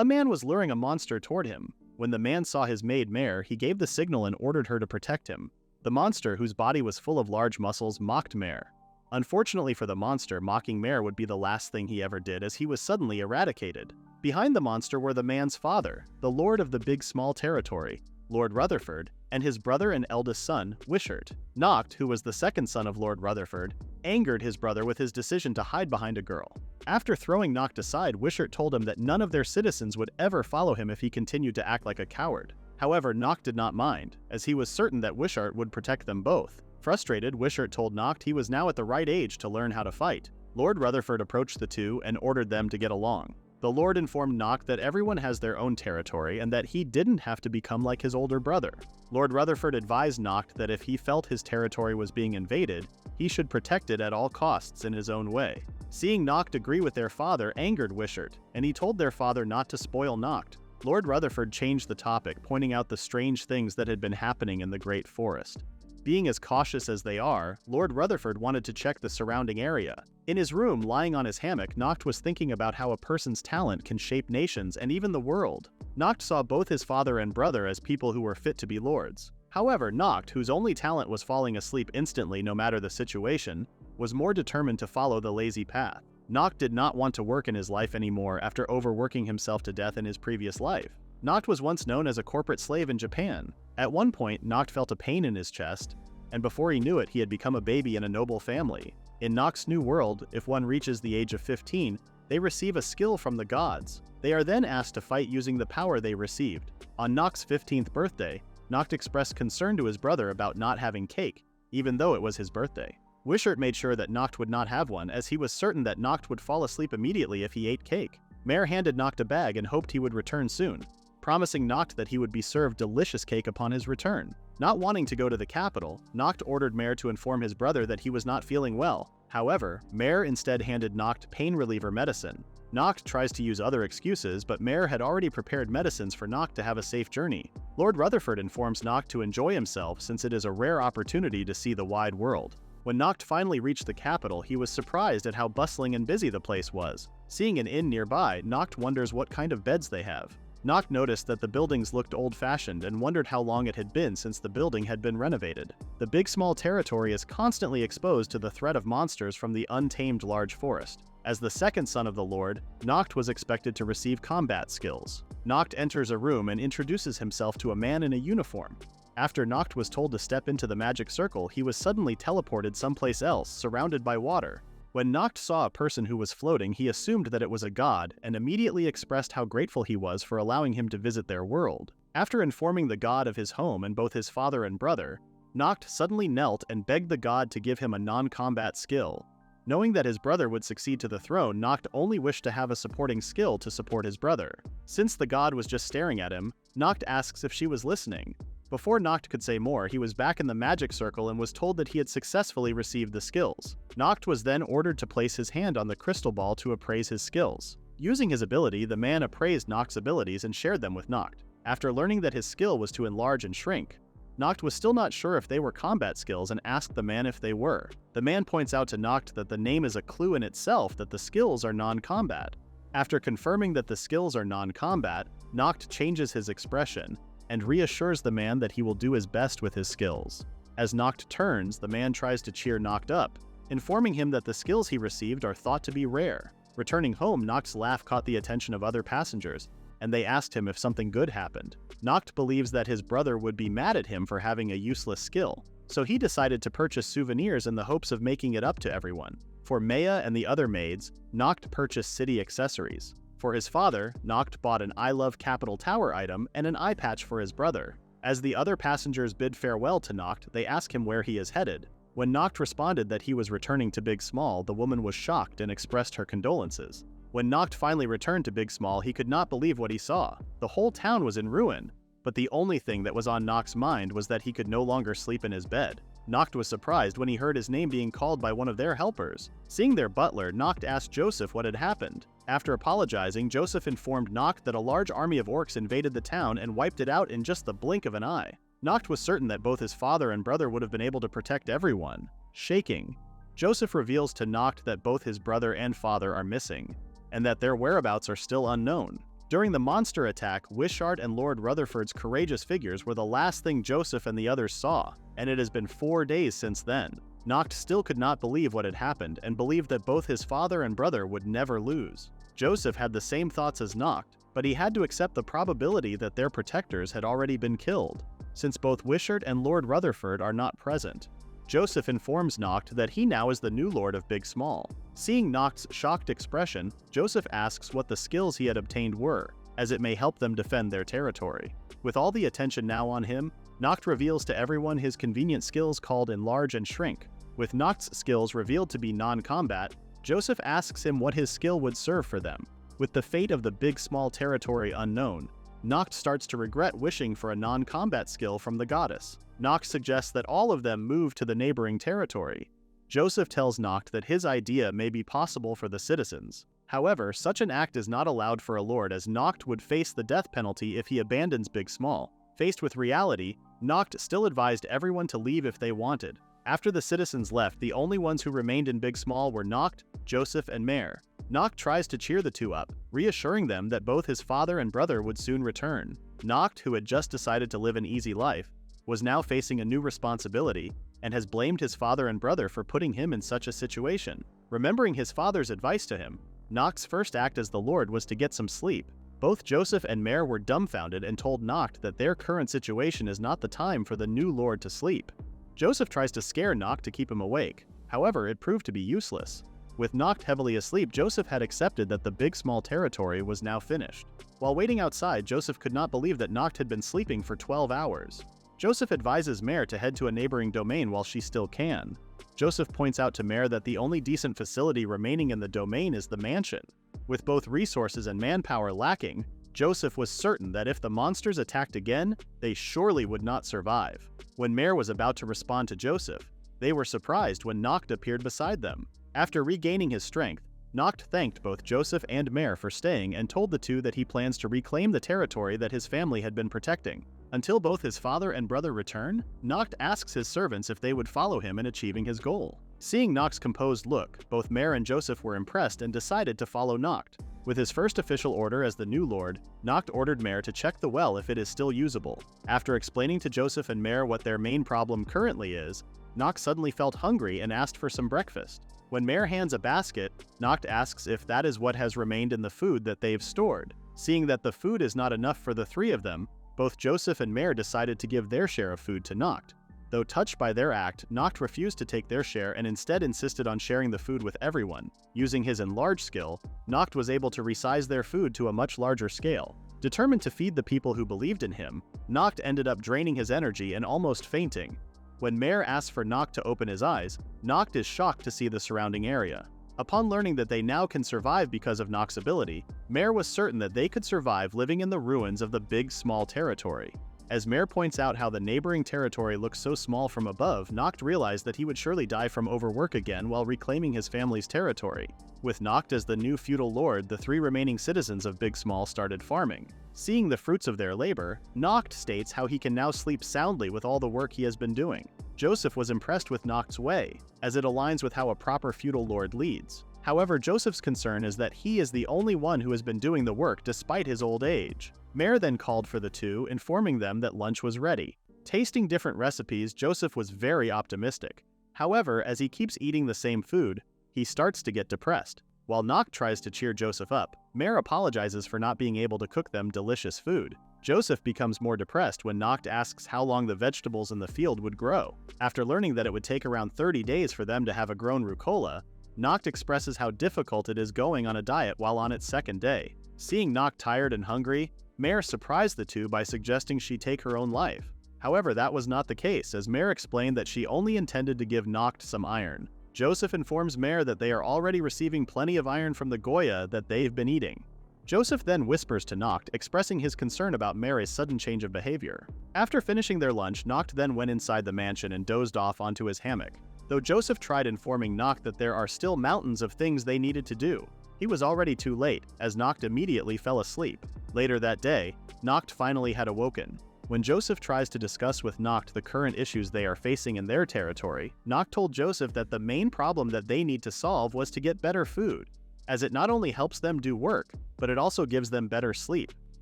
A man was luring a monster toward him. When the man saw his maid mare, he gave the signal and ordered her to protect him. The monster, whose body was full of large muscles, mocked Mare. Unfortunately for the monster, mocking Mare would be the last thing he ever did, as he was suddenly eradicated. Behind the monster were the man's father, the lord of the Bigsmall territory, Lord Rutherford, and his brother and eldest son, Wishart. Noct, who was the second son of Lord Rutherford, angered his brother with his decision to hide behind a girl. After throwing Noct aside, Wishart told him that none of their citizens would ever follow him if he continued to act like a coward. However, Noct did not mind, as he was certain that Wishart would protect them both. Frustrated, Wishart told Noct he was now at the right age to learn how to fight. Lord Rutherford approached the two and ordered them to get along. The Lord informed Noct that everyone has their own territory and that he didn't have to become like his older brother. Lord Rutherford advised Noct that if he felt his territory was being invaded, he should protect it at all costs in his own way. Seeing Noct agree with their father angered Wishart, and he told their father not to spoil Noct. Lord Rutherford changed the topic, pointing out the strange things that had been happening in the Great Forest. Being as cautious as they are, Lord Rutherford wanted to check the surrounding area. In his room, lying on his hammock, Noct was thinking about how a person's talent can shape nations and even the world. Noct saw both his father and brother as people who were fit to be lords. However, Noct, whose only talent was falling asleep instantly no matter the situation, was more determined to follow the lazy path. Noct did not want to work in his life anymore after overworking himself to death in his previous life. Noct was once known as a corporate slave in Japan. At one point, Noct felt a pain in his chest, and before he knew it, he had become a baby in a noble family. In Noct's new world, if one reaches the age of 15, they receive a skill from the gods. They are then asked to fight using the power they received. On Noct's 15th birthday, Noct expressed concern to his brother about not having cake, even though it was his birthday. Wishart made sure that Noct would not have one, as he was certain that Noct would fall asleep immediately if he ate cake. Mare handed Noct a bag and hoped he would return soon, promising Noct that he would be served delicious cake upon his return. Not wanting to go to the capital, Noct ordered Mare to inform his brother that he was not feeling well. However, Mare instead handed Noct pain reliever medicine. Noct tries to use other excuses, but Mare had already prepared medicines for Noct to have a safe journey. Lord Rutherford informs Noct to enjoy himself since it is a rare opportunity to see the wide world. When Noct finally reached the capital, he was surprised at how bustling and busy the place was. Seeing an inn nearby, Noct wonders what kind of beds they have. Noct noticed that the buildings looked old-fashioned and wondered how long it had been since the building had been renovated. The Bigsmall territory is constantly exposed to the threat of monsters from the untamed large forest. As the second son of the Lord, Noct was expected to receive combat skills. Noct enters a room and introduces himself to a man in a uniform. After Noct was told to step into the magic circle, he was suddenly teleported someplace else, surrounded by water. When Noct saw a person who was floating, he assumed that it was a god, and immediately expressed how grateful he was for allowing him to visit their world. After informing the god of his home and both his father and brother, Noct suddenly knelt and begged the god to give him a non-combat skill. Knowing that his brother would succeed to the throne, Noct only wished to have a supporting skill to support his brother. Since the god was just staring at him, Noct asks if she was listening. Before Noct could say more, he was back in the magic circle and was told that he had successfully received the skills. Noct was then ordered to place his hand on the crystal ball to appraise his skills. Using his ability, the man appraised Noct's abilities and shared them with Noct. After learning that his skill was to enlarge and shrink, Noct was still not sure if they were combat skills and asked the man if they were. The man points out to Noct that the name is a clue in itself that the skills are non-combat. After confirming that the skills are non-combat, Noct changes his expression and reassures the man that he will do his best with his skills. As Noct turns, the man tries to cheer Noct up, informing him that the skills he received are thought to be rare. Returning home, Noct's laugh caught the attention of other passengers, and they asked him if something good happened. Noct believes that his brother would be mad at him for having a useless skill, so he decided to purchase souvenirs in the hopes of making it up to everyone. For Maya and the other maids, Noct purchased city accessories. For his father, Noct bought an I Love Capital Tower item and an eye patch for his brother. As the other passengers bid farewell to Noct, they ask him where he is headed. When Noct responded that he was returning to Bigsmall, the woman was shocked and expressed her condolences. When Noct finally returned to Bigsmall, he could not believe what he saw. The whole town was in ruin, but the only thing that was on Noct's mind was that he could no longer sleep in his bed. Noct was surprised when he heard his name being called by one of their helpers. Seeing their butler, Noct asked Joseph what had happened. After apologizing, Joseph informed Noct that a large army of orcs invaded the town and wiped it out in just the blink of an eye. Noct was certain that both his father and brother would have been able to protect everyone. Shaking, Joseph reveals to Noct that both his brother and father are missing, and that their whereabouts are still unknown. During the monster attack, Wishart and Lord Rutherford's courageous figures were the last thing Joseph and the others saw, and it has been 4 days since then. Noct still could not believe what had happened and believed that both his father and brother would never lose. Joseph had the same thoughts as Noct, but he had to accept the probability that their protectors had already been killed, since both Wishart and Lord Rutherford are not present. Joseph informs Noct that he now is the new Lord of Bigsmall. Seeing Noct's shocked expression, Joseph asks what the skills he had obtained were, as it may help them defend their territory. With all the attention now on him, Noct reveals to everyone his convenient skills called Enlarge and Shrink. With Noct's skills revealed to be non-combat, Joseph asks him what his skill would serve for them. With the fate of the Bigsmall territory unknown, Noct starts to regret wishing for a non-combat skill from the goddess. Noct suggests that all of them move to the neighboring territory. Joseph tells Noct that his idea may be possible for the citizens. However, such an act is not allowed for a lord, as Noct would face the death penalty if he abandons Bigsmall. Faced with reality, Noct still advised everyone to leave if they wanted. After the citizens left, the only ones who remained in Bigsmall were Noct, Joseph, and Mare. Noct tries to cheer the two up, reassuring them that both his father and brother would soon return. Noct, who had just decided to live an easy life, was now facing a new responsibility, and has blamed his father and brother for putting him in such a situation. Remembering his father's advice to him, Noct's first act as the Lord was to get some sleep. Both Joseph and Mare were dumbfounded and told Noct that their current situation is not the time for the new Lord to sleep. Joseph tries to scare Noct to keep him awake. However, it proved to be useless. With Noct heavily asleep, Joseph had accepted that the Bigsmall territory was now finished. While waiting outside, Joseph could not believe that Noct had been sleeping for 12 hours. Joseph advises Mare to head to a neighboring domain while she still can. Joseph points out to Mare that the only decent facility remaining in the domain is the mansion. With both resources and manpower lacking, Joseph was certain that if the monsters attacked again, they surely would not survive. When Mare was about to respond to Joseph, they were surprised when Noct appeared beside them. After regaining his strength, Noct thanked both Joseph and Mare for staying and told the two that he plans to reclaim the territory that his family had been protecting. Until both his father and brother return, Noct asks his servants if they would follow him in achieving his goal. Seeing Noct's composed look, both Mare and Joseph were impressed and decided to follow Noct. With his first official order as the new lord, Noct ordered Mare to check the well if it is still usable. After explaining to Joseph and Mare what their main problem currently is, Noct suddenly felt hungry and asked for some breakfast. When Mare hands a basket, Noct asks if that is what has remained in the food that they've stored. Seeing that the food is not enough for the three of them, both Joseph and Mare decided to give their share of food to Noct. Though touched by their act, Noct refused to take their share and instead insisted on sharing the food with everyone. Using his Enlarge skill, Noct was able to resize their food to a much larger scale. Determined to feed the people who believed in him, Noct ended up draining his energy and almost fainting. When Mare asks for Noct to open his eyes, Noct is shocked to see the surrounding area. Upon learning that they now can survive because of Noct's ability, Mare was certain that they could survive living in the ruins of the Bigsmall territory. As Mare points out how the neighboring territory looks so small from above, Noct realized that he would surely die from overwork again while reclaiming his family's territory. With Noct as the new feudal lord, the three remaining citizens of Bigsmall started farming. Seeing the fruits of their labor, Noct states how he can now sleep soundly with all the work he has been doing. Joseph was impressed with Noct's way, as it aligns with how a proper feudal lord leads. However, Joseph's concern is that he is the only one who has been doing the work despite his old age. Mare then called for the two, informing them that lunch was ready. Tasting different recipes, Joseph was very optimistic. However, as he keeps eating the same food, he starts to get depressed. While Noct tries to cheer Joseph up, Mare apologizes for not being able to cook them delicious food. Joseph becomes more depressed when Noct asks how long the vegetables in the field would grow. After learning that it would take around 30 days for them to have a grown rucola, Noct expresses how difficult it is going on a diet while on its second day. Seeing Noct tired and hungry, Mare surprised the two by suggesting she take her own life. However, that was not the case, as Mare explained that she only intended to give Noct some iron. Joseph informs Mare that they are already receiving plenty of iron from the Goya that they've been eating. Joseph then whispers to Noct, expressing his concern about Mare's sudden change of behavior. After finishing their lunch, Noct then went inside the mansion and dozed off onto his hammock. Though Joseph tried informing Noct that there are still mountains of things they needed to do, he was already too late, as Noct immediately fell asleep. Later that day, Noct finally had awoken. When Joseph tries to discuss with Noct the current issues they are facing in their territory, Noct told Joseph that the main problem that they need to solve was to get better food. as it not only helps them do work, but it also gives them better sleep.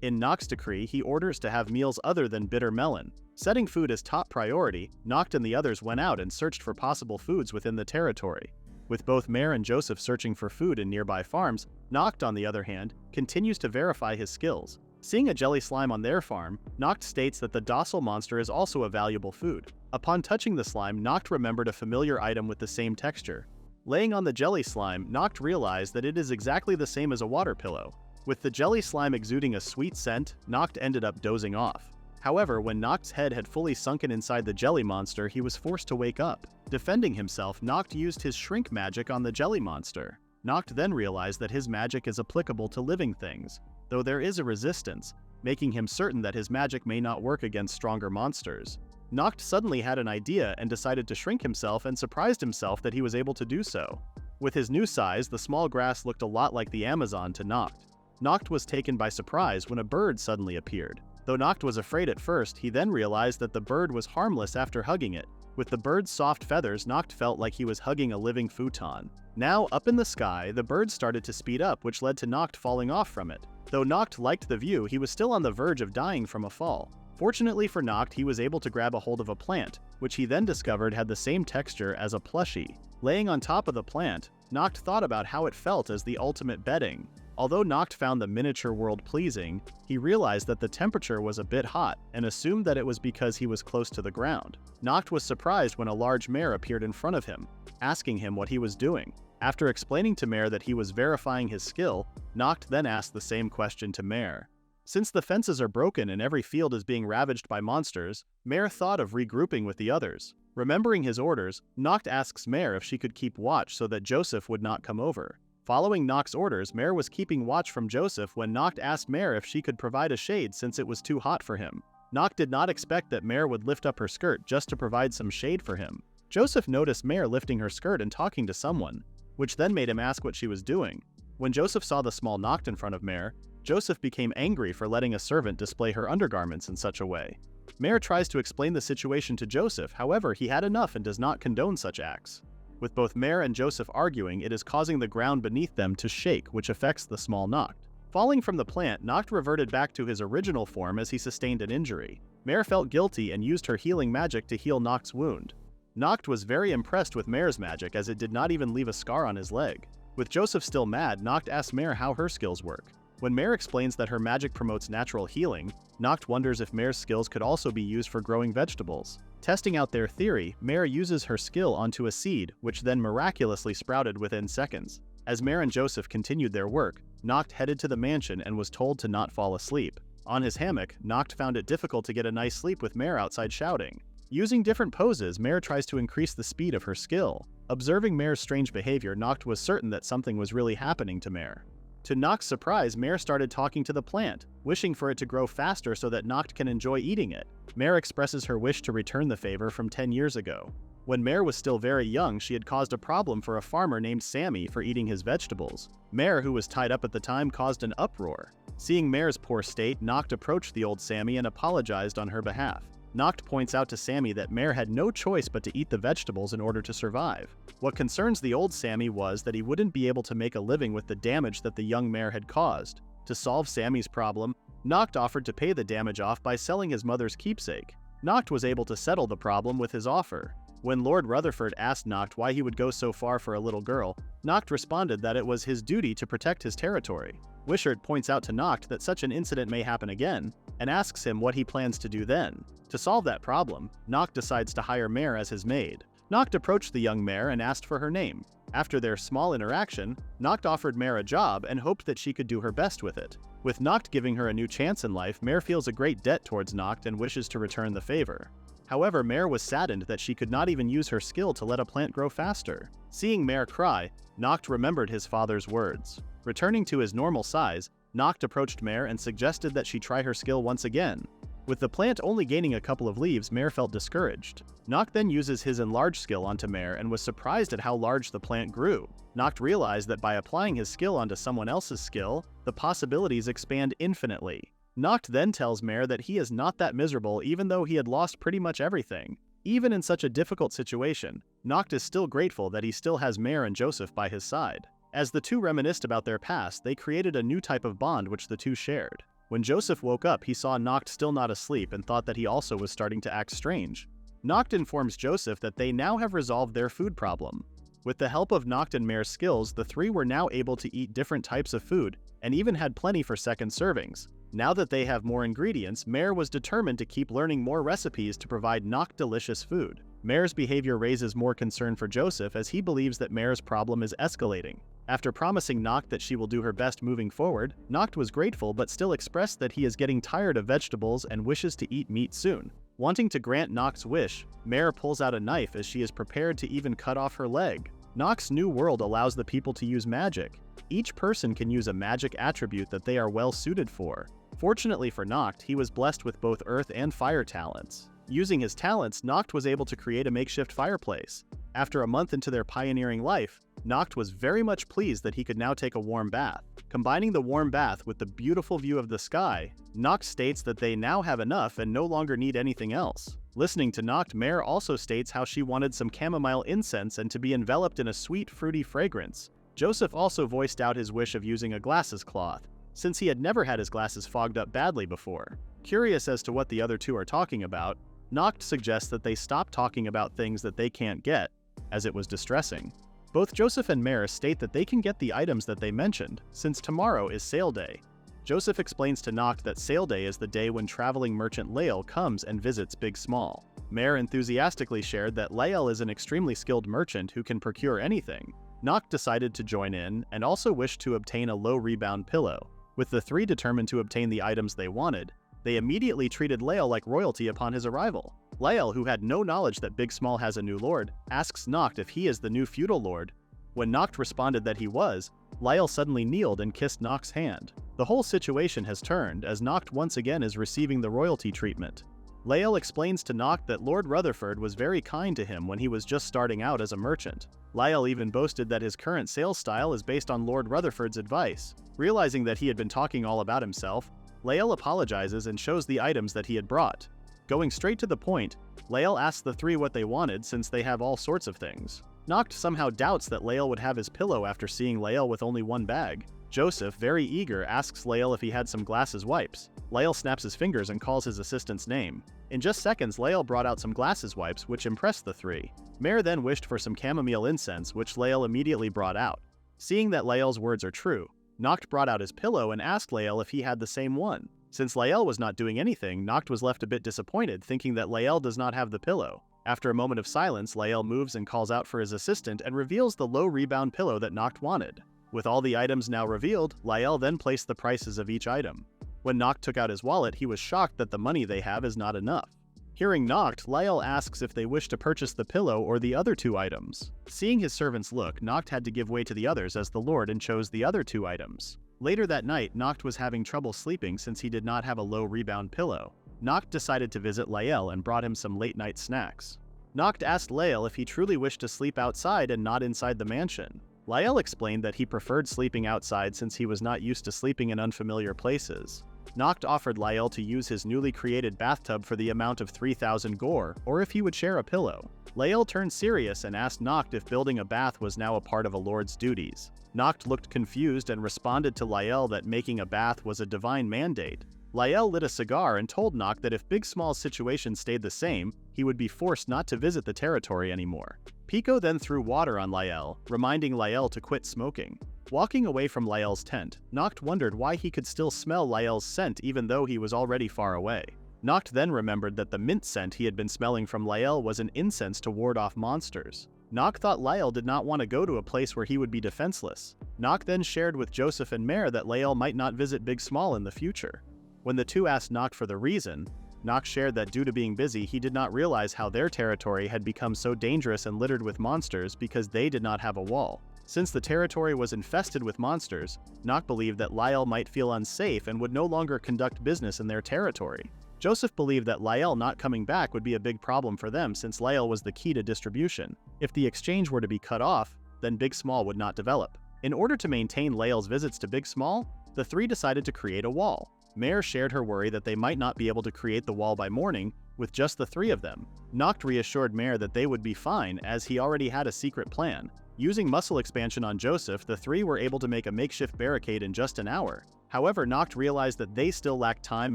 In Noct's decree, he orders to have meals other than bitter melon. Setting food as top priority, Noct and the others went out and searched for possible foods within the territory. With both Mare and Joseph searching for food in nearby farms, Noct, on the other hand, continues to verify his skills. Seeing a jelly slime on their farm, Noct states that the docile monster is also a valuable food. Upon touching the slime, Noct remembered a familiar item with the same texture. Laying on the jelly slime, Noct realized that it is exactly the same as a water pillow. With the jelly slime exuding a sweet scent, Noct ended up dozing off. However, when Noct's head had fully sunken inside the jelly monster, he was forced to wake up. Defending himself, Noct used his shrink magic on the jelly monster. Noct then realized that his magic is applicable to living things, though there is a resistance, making him certain that his magic may not work against stronger monsters. Noct suddenly had an idea and decided to shrink himself and surprised himself that he was able to do so. With his new size, the small grass looked a lot like the Amazon to Noct. Noct was taken by surprise when a bird suddenly appeared. Though Noct was afraid at first, he then realized that the bird was harmless after hugging it. With the bird's soft feathers, Noct felt like he was hugging a living futon. Now, up in the sky, the bird started to speed up, which led to Noct falling off from it. Though Noct liked the view, he was still on the verge of dying from a fall. Fortunately for Noct, he was able to grab a hold of a plant, which he then discovered had the same texture as a plushie. Laying on top of the plant, Noct thought about how it felt as the ultimate bedding. Although Noct found the miniature world pleasing, he realized that the temperature was a bit hot and assumed that it was because he was close to the ground. Noct was surprised when a large mare appeared in front of him, asking him what he was doing. After explaining to Mare that he was verifying his skill, Noct then asked the same question to Mare. Since the fences are broken and every field is being ravaged by monsters, Mare thought of regrouping with the others. Remembering his orders, Noct asks Mare if she could keep watch so that Joseph would not come over. Following Noct's orders, Mare was keeping watch from Joseph when Noct asked Mare if she could provide a shade since it was too hot for him. Noct did not expect that Mare would lift up her skirt just to provide some shade for him. Joseph noticed Mare lifting her skirt and talking to someone, which then made him ask what she was doing. When Joseph saw the small Noct in front of Mare, Joseph became angry for letting a servant display her undergarments in such a way. Mare tries to explain the situation to Joseph, however, he had enough and does not condone such acts. With both Mare and Joseph arguing, it is causing the ground beneath them to shake, which affects the small Noct. Falling from the plant, Noct reverted back to his original form as he sustained an injury. Mare felt guilty and used her healing magic to heal Noct's wound. Noct was very impressed with Mare's magic as it did not even leave a scar on his leg. With Joseph still mad, Noct asks Mare how her skills work. When Mare explains that her magic promotes natural healing, Noct wonders if Mare's skills could also be used for growing vegetables. Testing out their theory, Mare uses her skill onto a seed, which then miraculously sprouted within seconds. As Mare and Joseph continued their work, Noct headed to the mansion and was told to not fall asleep. On his hammock, Noct found it difficult to get a nice sleep with Mare outside shouting. Using different poses, Mare tries to increase the speed of her skill. Observing Mare's strange behavior, Noct was certain that something was really happening to Mare. To Noct's surprise, Mare started talking to the plant, wishing for it to grow faster so that Noct can enjoy eating it. Mare expresses her wish to return the favor from 10 years ago. When Mare was still very young, she had caused a problem for a farmer named Sammy for eating his vegetables. Mare, who was tied up at the time, caused an uproar. Seeing Mare's poor state, Noct approached the old Sammy and apologized on her behalf. Noct points out to Sammy that Mare had no choice but to eat the vegetables in order to survive. What concerns the old Sammy was that he wouldn't be able to make a living with the damage that the young Mare had caused. To solve Sammy's problem, Noct offered to pay the damage off by selling his mother's keepsake. Noct was able to settle the problem with his offer. When Lord Rutherford asked Noct why he would go so far for a little girl, Noct responded that it was his duty to protect his territory. Wishart points out to Noct that such an incident may happen again, and asks him what he plans to do then. To solve that problem, Noct decides to hire Mare as his maid. Noct approached the young Mare and asked for her name. After their small interaction, Noct offered Mare a job and hoped that she could do her best with it. With Noct giving her a new chance in life, Mare feels a great debt towards Noct and wishes to return the favor. However, Mare was saddened that she could not even use her skill to let a plant grow faster. Seeing Mare cry, Noct remembered his father's words. Returning to his normal size, Noct approached Mare and suggested that she try her skill once again. With the plant only gaining a couple of leaves, Mare felt discouraged. Noct then uses his Enlarge skill onto Mare and was surprised at how large the plant grew. Noct realized that by applying his skill onto someone else's skill, the possibilities expand infinitely. Noct then tells Mare that he is not that miserable even though he had lost pretty much everything. Even in such a difficult situation, Noct is still grateful that he still has Mare and Joseph by his side. As the two reminisced about their past, they created a new type of bond which the two shared. When Joseph woke up, he saw Noct still not asleep and thought that he also was starting to act strange. Noct informs Joseph that they now have resolved their food problem. With the help of Noct and Mare's skills, the three were now able to eat different types of food, and even had plenty for second servings. Now that they have more ingredients, Mare was determined to keep learning more recipes to provide Noct delicious food. Mare's behavior raises more concern for Joseph as he believes that Mare's problem is escalating. After promising Noct that she will do her best moving forward, Noct was grateful but still expressed that he is getting tired of vegetables and wishes to eat meat soon. Wanting to grant Noct's wish, Mare pulls out a knife as she is prepared to even cut off her leg. Noct's new world allows the people to use magic. Each person can use a magic attribute that they are well suited for. Fortunately for Noct, he was blessed with both earth and fire talents. Using his talents, Noct was able to create a makeshift fireplace. After a month into their pioneering life, Noct was very much pleased that he could now take a warm bath. Combining the warm bath with the beautiful view of the sky, Noct states that they now have enough and no longer need anything else. Listening to Noct, Mare also states how she wanted some chamomile incense and to be enveloped in a sweet, fruity fragrance. Joseph also voiced out his wish of using a glasses cloth, since he had never had his glasses fogged up badly before. Curious as to what the other two are talking about, Noct suggests that they stop talking about things that they can't get, as it was distressing. Both Joseph and Mare state that they can get the items that they mentioned, since tomorrow is sale day. Joseph explains to Noct that sale day is the day when traveling merchant Lael comes and visits Bigsmall. Mare enthusiastically shared that Lael is an extremely skilled merchant who can procure anything. Noct decided to join in and also wished to obtain a low rebound pillow. With the three determined to obtain the items they wanted, they immediately treated Lael like royalty upon his arrival. Lael, who had no knowledge that Bigsmall has a new lord, asks Noct if he is the new feudal lord. When Noct responded that he was, Lael suddenly kneeled and kissed Noct's hand. The whole situation has turned as Noct once again is receiving the royalty treatment. Lael explains to Noct that Lord Rutherford was very kind to him when he was just starting out as a merchant. Lael even boasted that his current sales style is based on Lord Rutherford's advice. Realizing that he had been talking all about himself, Lael apologizes and shows the items that he had brought. Going straight to the point, Lael asks the three what they wanted since they have all sorts of things. Noct somehow doubts that Lael would have his pillow after seeing Lael with only one bag. Joseph, very eager, asks Lael if he had some glasses wipes. Lael snaps his fingers and calls his assistant's name. In just seconds, Lael brought out some glasses wipes, which impressed the three. Mare then wished for some chamomile incense, which Lael immediately brought out. Seeing that Lael's words are true, Noct brought out his pillow and asked Lael if he had the same one. Since Lael was not doing anything, Noct was left a bit disappointed, thinking that Lael does not have the pillow. After a moment of silence, Lael moves and calls out for his assistant and reveals the low rebound pillow that Noct wanted. With all the items now revealed, Lael then placed the prices of each item. When Noct took out his wallet, he was shocked that the money they have is not enough. Hearing Noct, Lael asks if they wish to purchase the pillow or the other two items. Seeing his servants look, Noct had to give way to the others as the Lord and chose the other two items. Later that night, Noct was having trouble sleeping since he did not have a low rebound pillow. Noct decided to visit Lael and brought him some late-night snacks. Noct asked Lael if he truly wished to sleep outside and not inside the mansion. Lael explained that he preferred sleeping outside since he was not used to sleeping in unfamiliar places. Noct offered Lael to use his newly created bathtub for the amount of 3,000 gore, or if he would share a pillow. Lael turned serious and asked Noct if building a bath was now a part of a lord's duties. Noct looked confused and responded to Lael that making a bath was a divine mandate. Lael lit a cigar and told Noct that if Bigsmall's situation stayed the same, he would be forced not to visit the territory anymore. Pico then threw water on Lael, reminding Lael to quit smoking. Walking away from Lael's tent, Noct wondered why he could still smell Lael's scent even though he was already far away. Noct then remembered that the mint scent he had been smelling from Lael was an incense to ward off monsters. Noct thought Lael did not want to go to a place where he would be defenseless. Noct then shared with Joseph and Mare that Lael might not visit Bigsmall in the future. When the two asked Noct for the reason, Noct shared that due to being busy, he did not realize how their territory had become so dangerous and littered with monsters because they did not have a wall. Since the territory was infested with monsters, Noct believed that Lael might feel unsafe and would no longer conduct business in their territory. Joseph believed that Lael not coming back would be a big problem for them since Lael was the key to distribution. If the exchange were to be cut off, then Bigsmall would not develop. In order to maintain Lael's visits to Bigsmall, the three decided to create a wall. Mare shared her worry that they might not be able to create the wall by morning with just the three of them. Noct reassured Mare that they would be fine as he already had a secret plan. Using muscle expansion on Joseph, the three were able to make a makeshift barricade in just an hour. However, Noct realized that they still lacked time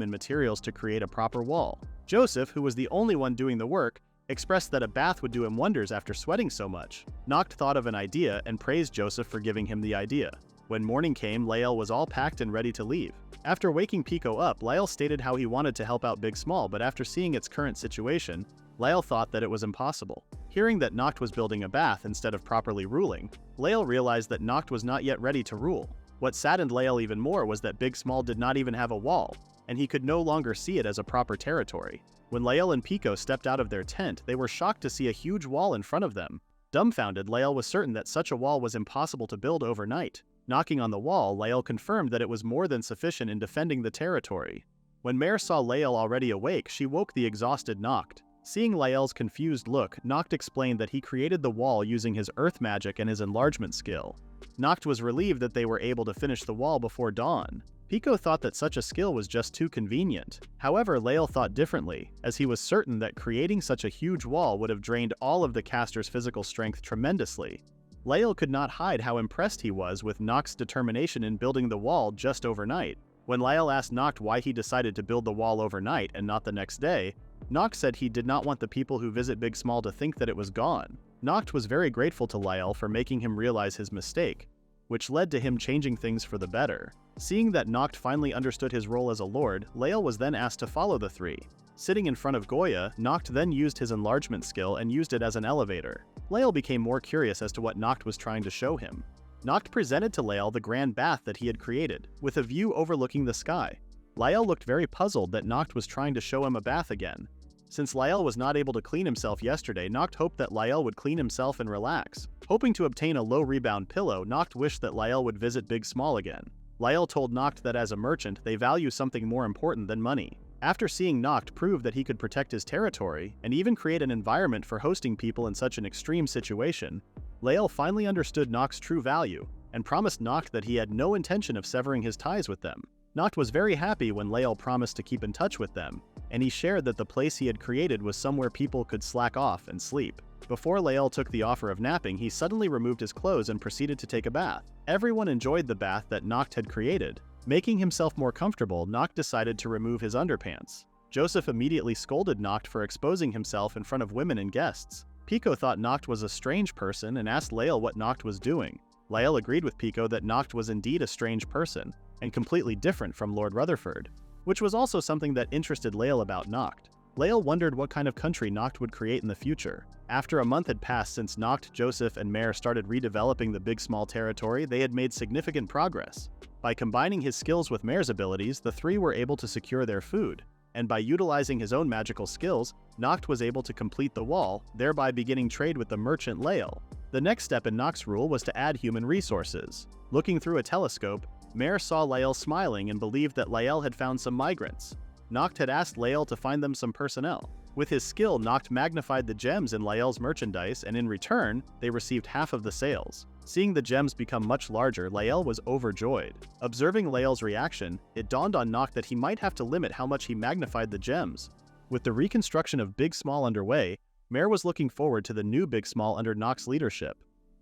and materials to create a proper wall. Joseph, who was the only one doing the work, expressed that a bath would do him wonders after sweating so much. Noct thought of an idea and praised Joseph for giving him the idea. When morning came, Lael was all packed and ready to leave. After waking Pico up, Lael stated how he wanted to help out Bigsmall, but after seeing its current situation, Lael thought that it was impossible. Hearing that Noct was building a bath instead of properly ruling, Lael realized that Noct was not yet ready to rule. What saddened Lael even more was that Bigsmall did not even have a wall, and he could no longer see it as a proper territory. When Lael and Pico stepped out of their tent, they were shocked to see a huge wall in front of them. Dumbfounded, Lael was certain that such a wall was impossible to build overnight. Knocking on the wall, Lael confirmed that it was more than sufficient in defending the territory. When Mare saw Lael already awake, she woke the exhausted Noct. Seeing Lael's confused look, Noct explained that he created the wall using his earth magic and his enlargement skill. Noct was relieved that they were able to finish the wall before dawn. Pico thought that such a skill was just too convenient. However, Lael thought differently, as he was certain that creating such a huge wall would have drained all of the caster's physical strength tremendously. Lael could not hide how impressed he was with Noct's determination in building the wall just overnight. When Lael asked Noct why he decided to build the wall overnight and not the next day, Noct said he did not want the people who visit Bigsmall to think that it was gone. Noct was very grateful to Lael for making him realize his mistake, which led to him changing things for the better. Seeing that Noct finally understood his role as a lord, Lael was then asked to follow the three. Sitting in front of Goya, Noct then used his enlargement skill and used it as an elevator. Lael became more curious as to what Noct was trying to show him. Noct presented to Lael the grand bath that he had created, with a view overlooking the sky. Lael looked very puzzled that Noct was trying to show him a bath again. Since Lael was not able to clean himself yesterday, Noct hoped that Lael would clean himself and relax. Hoping to obtain a low rebound pillow, Noct wished that Lael would visit Bigsmall again. Lael told Noct that as a merchant, they value something more important than money. After seeing Noct prove that he could protect his territory, and even create an environment for hosting people in such an extreme situation, Lael finally understood Noct's true value, and promised Noct that he had no intention of severing his ties with them. Noct was very happy when Lael promised to keep in touch with them, and he shared that the place he had created was somewhere people could slack off and sleep. Before Lael took the offer of napping, he suddenly removed his clothes and proceeded to take a bath. Everyone enjoyed the bath that Noct had created. Making himself more comfortable, Noct decided to remove his underpants. Joseph immediately scolded Noct for exposing himself in front of women and guests. Pico thought Noct was a strange person and asked Lael what Noct was doing. Lael agreed with Pico that Noct was indeed a strange person, and completely different from Lord Rutherford, which was also something that interested Lael about Noct. Lael wondered what kind of country Noct would create in the future. After a month had passed since Noct, Joseph, and Mare started redeveloping the Bigsmall territory, they had made significant progress. By combining his skills with Mare's abilities, the three were able to secure their food, and by utilizing his own magical skills, Noct was able to complete the wall, thereby beginning trade with the merchant Lael. The next step in Noct's rule was to add human resources. Looking through a telescope, Mare saw Lael smiling and believed that Lael had found some migrants. Noct had asked Lael to find them some personnel. With his skill, Noct magnified the gems in Lael's merchandise, and in return, they received half of the sales. Seeing the gems become much larger, Lael was overjoyed. Observing Lael's reaction, it dawned on Noct that he might have to limit how much he magnified the gems. With the reconstruction of Bigsmall underway, Mare was looking forward to the new Bigsmall under Noct's leadership.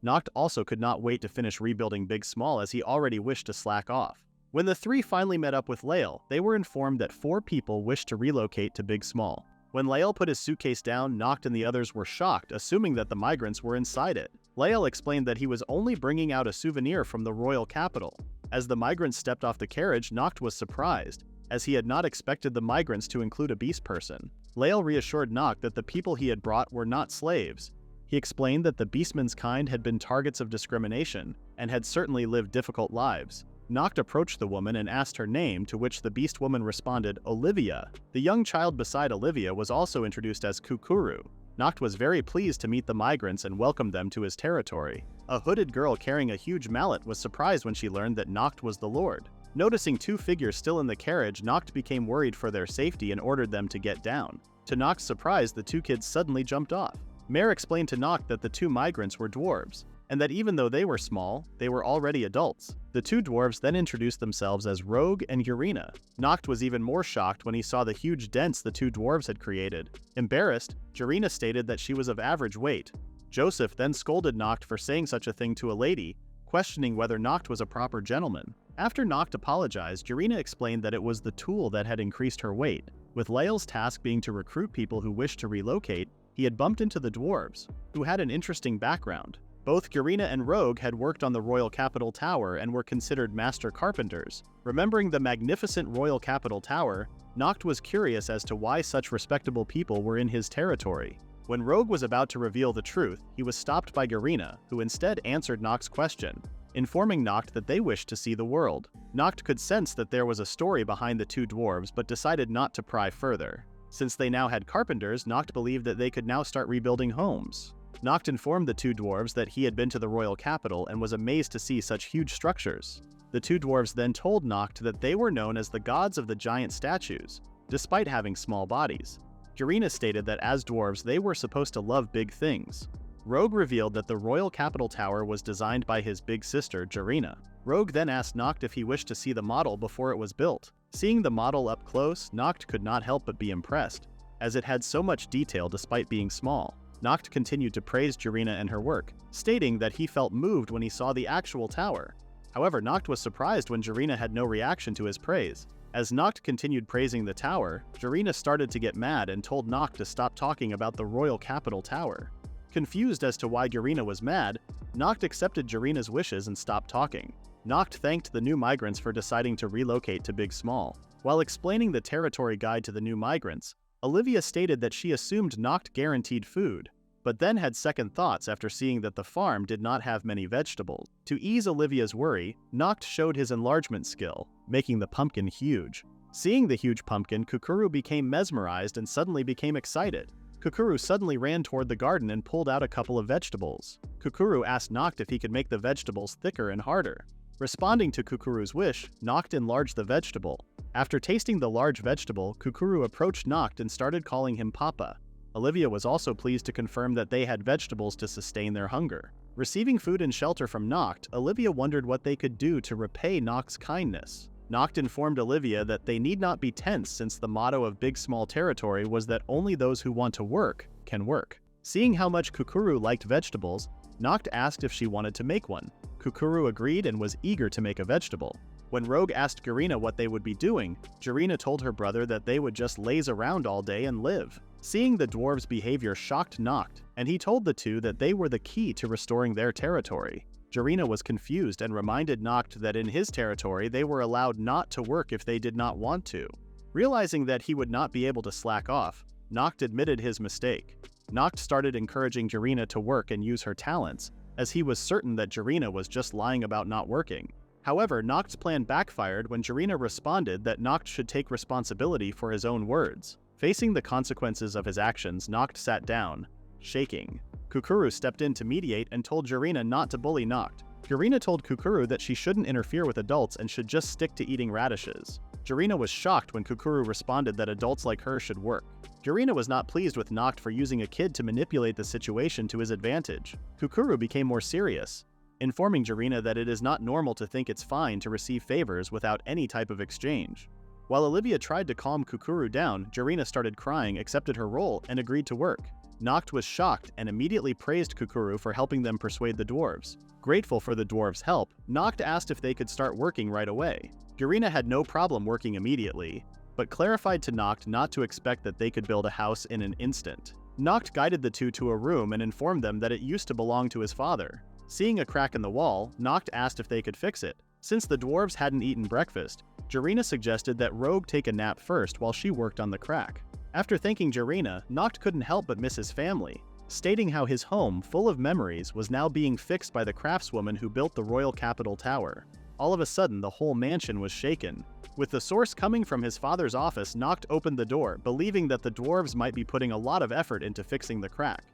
Noct also could not wait to finish rebuilding Bigsmall as he already wished to slack off. When the three finally met up with Lael, they were informed that 4 people wished to relocate to Bigsmall. When Lael put his suitcase down, Noct and the others were shocked, assuming that the migrants were inside it. Lael explained that he was only bringing out a souvenir from the royal capital. As the migrants stepped off the carriage, Noct was surprised, as he had not expected the migrants to include a beast person. Lael reassured Noct that the people he had brought were not slaves. He explained that the beastman's kind had been targets of discrimination, and had certainly lived difficult lives. Noct approached the woman and asked her name, to which the beast woman responded, Olivia. The young child beside Olivia was also introduced as Kukuru. Noct was very pleased to meet the migrants and welcomed them to his territory. A hooded girl carrying a huge mallet was surprised when she learned that Noct was the lord. Noticing 2 figures still in the carriage, Noct became worried for their safety and ordered them to get down. To Noct's surprise, the 2 kids suddenly jumped off. Mare explained to Noct that the 2 migrants were dwarves, and that even though they were small, they were already adults. The 2 dwarves then introduced themselves as Rogue and Urina. Noct was even more shocked when he saw the huge dents the 2 dwarves had created. Embarrassed, Urina stated that she was of average weight. Joseph then scolded Noct for saying such a thing to a lady, questioning whether Noct was a proper gentleman. After Noct apologized, Jarina explained that it was the tool that had increased her weight. With Lael's task being to recruit people who wished to relocate, he had bumped into the dwarves, who had an interesting background. Both Jarina and Rogue had worked on the Royal Capitol Tower and were considered master carpenters. Remembering the magnificent Royal Capitol Tower, Noct was curious as to why such respectable people were in his territory. When Rogue was about to reveal the truth, he was stopped by Jarina, who instead answered Noct's question, informing Noct that they wished to see the world. Noct could sense that there was a story behind the two dwarves but decided not to pry further. Since they now had carpenters, Noct believed that they could now start rebuilding homes. Noct informed the two dwarves that he had been to the royal capital and was amazed to see such huge structures. The two dwarves then told Noct that they were known as the gods of the giant statues, despite having small bodies. Jarina stated that as dwarves they were supposed to love big things. Rogue revealed that the Royal Capitol Tower was designed by his big sister, Jarina. Rogue then asked Noct if he wished to see the model before it was built. Seeing the model up close, Noct could not help but be impressed, as it had so much detail despite being small. Noct continued to praise Jarina and her work, stating that he felt moved when he saw the actual tower. However, Noct was surprised when Jarina had no reaction to his praise. As Noct continued praising the tower, Jarina started to get mad and told Noct to stop talking about the Royal Capitol Tower. Confused as to why Jarina was mad, Noct accepted Jarina's wishes and stopped talking. Noct thanked the new migrants for deciding to relocate to Bigsmall. While explaining the territory guide to the new migrants, Olivia stated that she assumed Noct guaranteed food, but then had second thoughts after seeing that the farm did not have many vegetables. To ease Olivia's worry, Noct showed his enlargement skill, making the pumpkin huge. Seeing the huge pumpkin, Kukuru became mesmerized and suddenly became excited. Kukuru suddenly ran toward the garden and pulled out a couple of vegetables. Kukuru asked Noct if he could make the vegetables thicker and harder. Responding to Kukuru's wish, Noct enlarged the vegetable. After tasting the large vegetable, Kukuru approached Noct and started calling him Papa. Olivia was also pleased to confirm that they had vegetables to sustain their hunger. Receiving food and shelter from Noct, Olivia wondered what they could do to repay Noct's kindness. Noct informed Olivia that they need not be tense since the motto of Bigsmall territory was that only those who want to work can work. Seeing how much Kukuru liked vegetables, Noct asked if she wanted to make one. Kukuru agreed and was eager to make a vegetable. When Rogue asked Jarina what they would be doing, Jarina told her brother that they would just laze around all day and live. Seeing the dwarves' behavior shocked Noct, and he told the two that they were the key to restoring their territory. Jarina was confused and reminded Noct that in his territory they were allowed not to work if they did not want to. Realizing that he would not be able to slack off, Noct admitted his mistake. Noct started encouraging Jarina to work and use her talents, as he was certain that Jarina was just lying about not working. However, Noct's plan backfired when Jarina responded that Noct should take responsibility for his own words. Facing the consequences of his actions, Noct sat down, shaking. Kukuru stepped in to mediate and told Jarina not to bully Noct. Jarina told Kukuru that she shouldn't interfere with adults and should just stick to eating radishes. Jarina was shocked when Kukuru responded that adults like her should work. Jarina was not pleased with Noct for using a kid to manipulate the situation to his advantage. Kukuru became more serious, informing Jarina that it is not normal to think it's fine to receive favors without any type of exchange. While Olivia tried to calm Kukuru down, Jarina started crying, accepted her role, and agreed to work. Noct was shocked and immediately praised Kukuru for helping them persuade the dwarves. Grateful for the dwarves' help, Noct asked if they could start working right away. Jarina had no problem working immediately, but clarified to Noct not to expect that they could build a house in an instant. Noct guided the two to a room and informed them that it used to belong to his father. Seeing a crack in the wall, Noct asked if they could fix it. Since the dwarves hadn't eaten breakfast, Jarina suggested that Rogue take a nap first while she worked on the crack. After thanking Jarina, Noct couldn't help but miss his family, stating how his home, full of memories, was now being fixed by the craftswoman who built the Royal Capitol Tower. All of a sudden, the whole mansion was shaken. With the source coming from his father's office, Noct opened the door, believing that the dwarves might be putting a lot of effort into fixing the crack.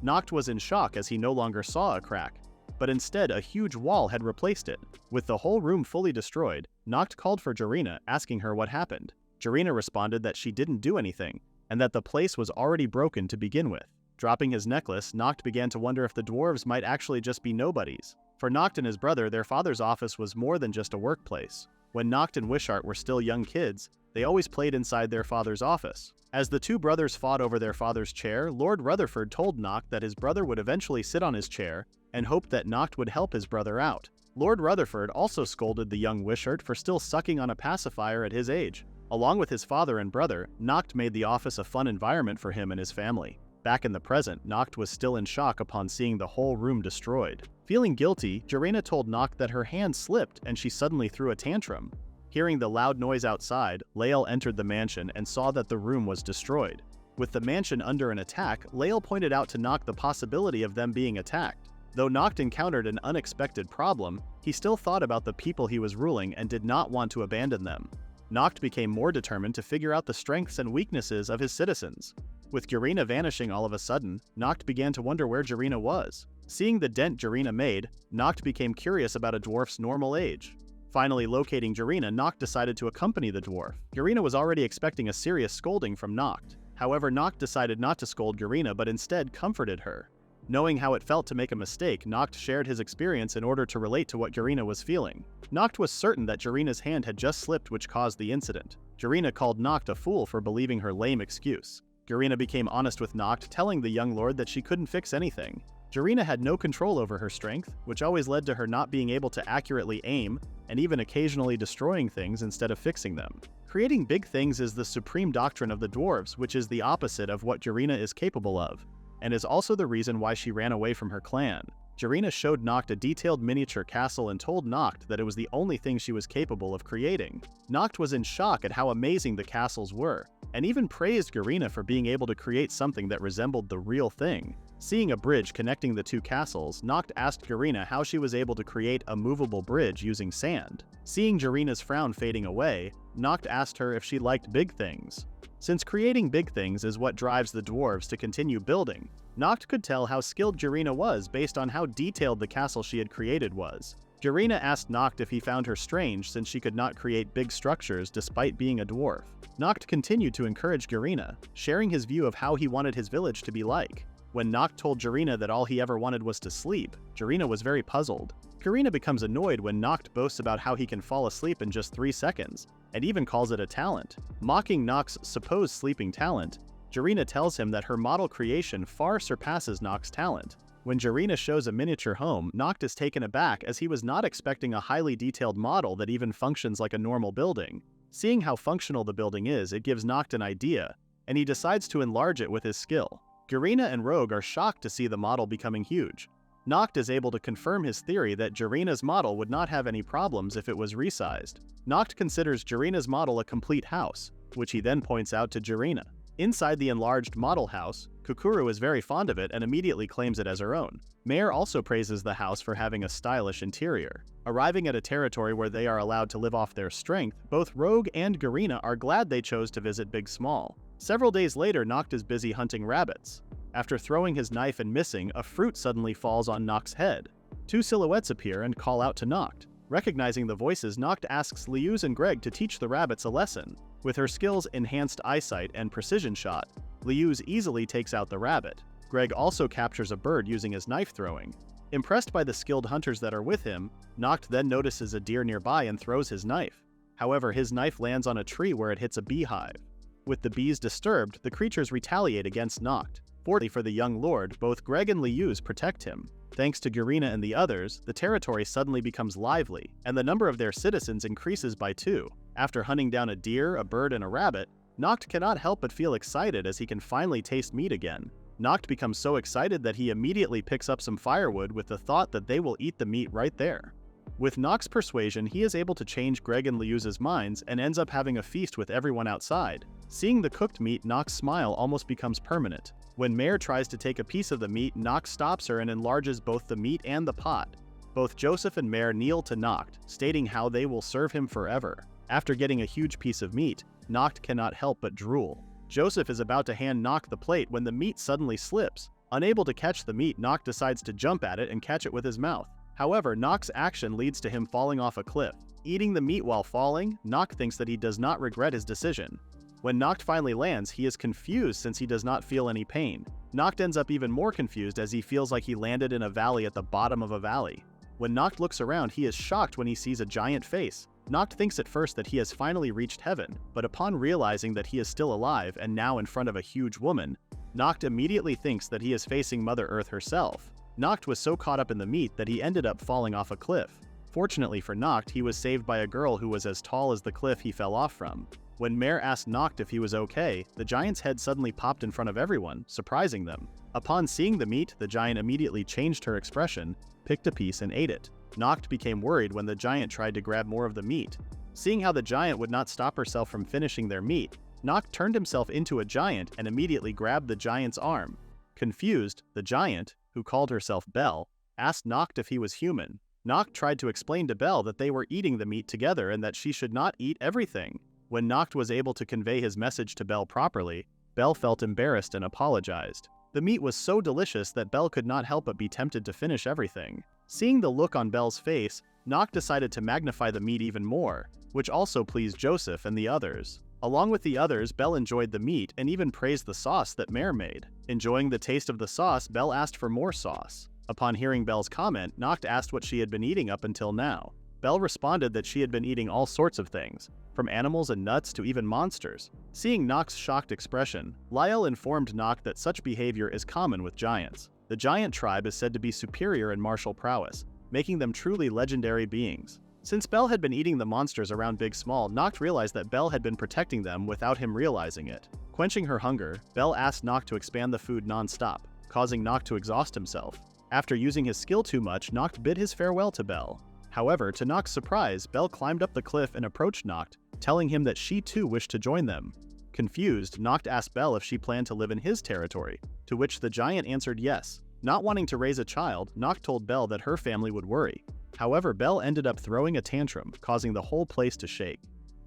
Noct was in shock as he no longer saw a crack, but instead a huge wall had replaced it. With the whole room fully destroyed, Noct called for Jarina, asking her what happened. Jarina responded that she didn't do anything, and that the place was already broken to begin with. Dropping his necklace, Noct began to wonder if the dwarves might actually just be nobodies. For Noct and his brother, their father's office was more than just a workplace. When Noct and Wishart were still young kids, They always played inside their father's office. As the two brothers fought over their father's chair, Lord Rutherford told Noct that his brother would eventually sit on his chair and hoped that Noct would help his brother out. Lord Rutherford also scolded the young Wishart for still sucking on a pacifier at his age. Along with his father and brother, Noct made the office a fun environment for him and his family. Back in the present, Noct was still in shock upon seeing the whole room destroyed. Feeling guilty, Jarena told Noct that her hand slipped and she suddenly threw a tantrum. Hearing the loud noise outside, Lael entered the mansion and saw that the room was destroyed. With the mansion under an attack, Lael pointed out to Noct the possibility of them being attacked. Though Noct encountered an unexpected problem, he still thought about the people he was ruling and did not want to abandon them. Noct became more determined to figure out the strengths and weaknesses of his citizens. With Jarena vanishing all of a sudden, Noct began to wonder where Jarena was. Seeing the dent Jarena made, Noct became curious about a dwarf's normal age. Finally locating Jarena, Noct decided to accompany the dwarf. Jarena was already expecting a serious scolding from Noct. However, Noct decided not to scold Jarena but instead comforted her. Knowing how it felt to make a mistake, Noct shared his experience in order to relate to what Jarena was feeling. Noct was certain that Jarena's hand had just slipped which caused the incident. Jarena called Noct a fool for believing her lame excuse. Jarena became honest with Noct, telling the young lord that she couldn't fix anything. Jarena had no control over her strength, which always led to her not being able to accurately aim, and even occasionally destroying things instead of fixing them. Creating big things is the supreme doctrine of the dwarves, which is the opposite of what Jarena is capable of, and is also the reason why she ran away from her clan. Jarena showed Noct a detailed miniature castle and told Noct that it was the only thing she was capable of creating. Noct was in shock at how amazing the castles were, and even praised Jarena for being able to create something that resembled the real thing. Seeing a bridge connecting the two castles, Noct asked Jarena how she was able to create a movable bridge using sand. Seeing Jarena's frown fading away, Noct asked her if she liked big things. Since creating big things is what drives the dwarves to continue building, Noct could tell how skilled Jarena was based on how detailed the castle she had created was. Jarena asked Noct if he found her strange since she could not create big structures despite being a dwarf. Noct continued to encourage Jarena, sharing his view of how he wanted his village to be like. When Noct told Jarena that all he ever wanted was to sleep, Jarena was very puzzled. Jarena becomes annoyed when Noct boasts about how he can fall asleep in just 3 seconds, and even calls it a talent. Mocking Noct's supposed sleeping talent, Jarena tells him that her model creation far surpasses Noct's talent. When Jarena shows a miniature home, Noct is taken aback as he was not expecting a highly detailed model that even functions like a normal building. Seeing how functional the building is, it gives Noct an idea, and he decides to enlarge it with his skill. Jarena and Rogue are shocked to see the model becoming huge. Noct is able to confirm his theory that Jarena's model would not have any problems if it was resized. Noct considers Jarena's model a complete house, which he then points out to Jarena. Inside the enlarged model house, Kukuru is very fond of it and immediately claims it as her own. Mare also praises the house for having a stylish interior. Arriving at a territory where they are allowed to live off their strength, both Rogue and Jarena are glad they chose to visit Bigsmall. Several days later, Noct is busy hunting rabbits. After throwing his knife and missing, a fruit suddenly falls on Noct's head. 2 silhouettes appear and call out to Noct. Recognizing the voices, Noct asks Liuz and Greg to teach the rabbits a lesson. With her skills Enhanced Eyesight and Precision Shot, Liuz easily takes out the rabbit. Greg also captures a bird using his knife throwing. Impressed by the skilled hunters that are with him, Noct then notices a deer nearby and throws his knife. However, his knife lands on a tree where it hits a beehive. With the bees disturbed, the creatures retaliate against Noct. Fortunately for the young lord, both Greg and Liuz protect him. Thanks to Jarena and the others, the territory suddenly becomes lively, and the number of their citizens increases by 2. After hunting down a deer, a bird, and a rabbit, Noct cannot help but feel excited as he can finally taste meat again. Noct becomes so excited that he immediately picks up some firewood with the thought that they will eat the meat right there. With Noct's persuasion, he is able to change Greg and Liuz's minds and ends up having a feast with everyone outside. Seeing the cooked meat, Noct's smile almost becomes permanent. When Mare tries to take a piece of the meat, Noct stops her and enlarges both the meat and the pot. Both Joseph and Mare kneel to Noct, stating how they will serve him forever. After getting a huge piece of meat, Noct cannot help but drool. Joseph is about to hand Noct the plate when the meat suddenly slips. Unable to catch the meat, Noct decides to jump at it and catch it with his mouth. However, Noct's action leads to him falling off a cliff. Eating the meat while falling, Noct thinks that he does not regret his decision. When Noct finally lands, he is confused since he does not feel any pain. Noct ends up even more confused as he feels like he landed in a valley at the bottom of a valley. When Noct looks around, he is shocked when he sees a giant face. Noct thinks at first that he has finally reached heaven, but upon realizing that he is still alive and now in front of a huge woman, Noct immediately thinks that he is facing Mother Earth herself. Noct was so caught up in the meat that he ended up falling off a cliff. Fortunately for Noct, he was saved by a girl who was as tall as the cliff he fell off from. When Mare asked Noct if he was okay, the giant's head suddenly popped in front of everyone, surprising them. Upon seeing the meat, the giant immediately changed her expression, picked a piece and ate it. Noct became worried when the giant tried to grab more of the meat. Seeing how the giant would not stop herself from finishing their meat, Noct turned himself into a giant and immediately grabbed the giant's arm. Confused, the giant, who called herself Belle, asked Noct if he was human. Noct tried to explain to Belle that they were eating the meat together and that she should not eat everything. When Noct was able to convey his message to Belle properly, Belle felt embarrassed and apologized. The meat was so delicious that Belle could not help but be tempted to finish everything. Seeing the look on Belle's face, Noct decided to magnify the meat even more, which also pleased Joseph and the others. Along with the others, Belle enjoyed the meat and even praised the sauce that Mare made. Enjoying the taste of the sauce, Belle asked for more sauce. Upon hearing Belle's comment, Noct asked what she had been eating up until now. Belle responded that she had been eating all sorts of things, from animals and nuts to even monsters. Seeing Noct's shocked expression, Lyle informed Noct that such behavior is common with giants. The giant tribe is said to be superior in martial prowess, making them truly legendary beings. Since Belle had been eating the monsters around Bigsmall, Noct realized that Belle had been protecting them without him realizing it. Quenching her hunger, Belle asked Noct to expand the food non-stop, causing Noct to exhaust himself. After using his skill too much, Noct bid his farewell to Belle. However, to Noct's surprise, Belle climbed up the cliff and approached Noct, telling him that she too wished to join them. Confused, Noct asked Belle if she planned to live in his territory, to which the giant answered yes. Not wanting to raise a child, Noct told Belle that her family would worry. However, Belle ended up throwing a tantrum, causing the whole place to shake.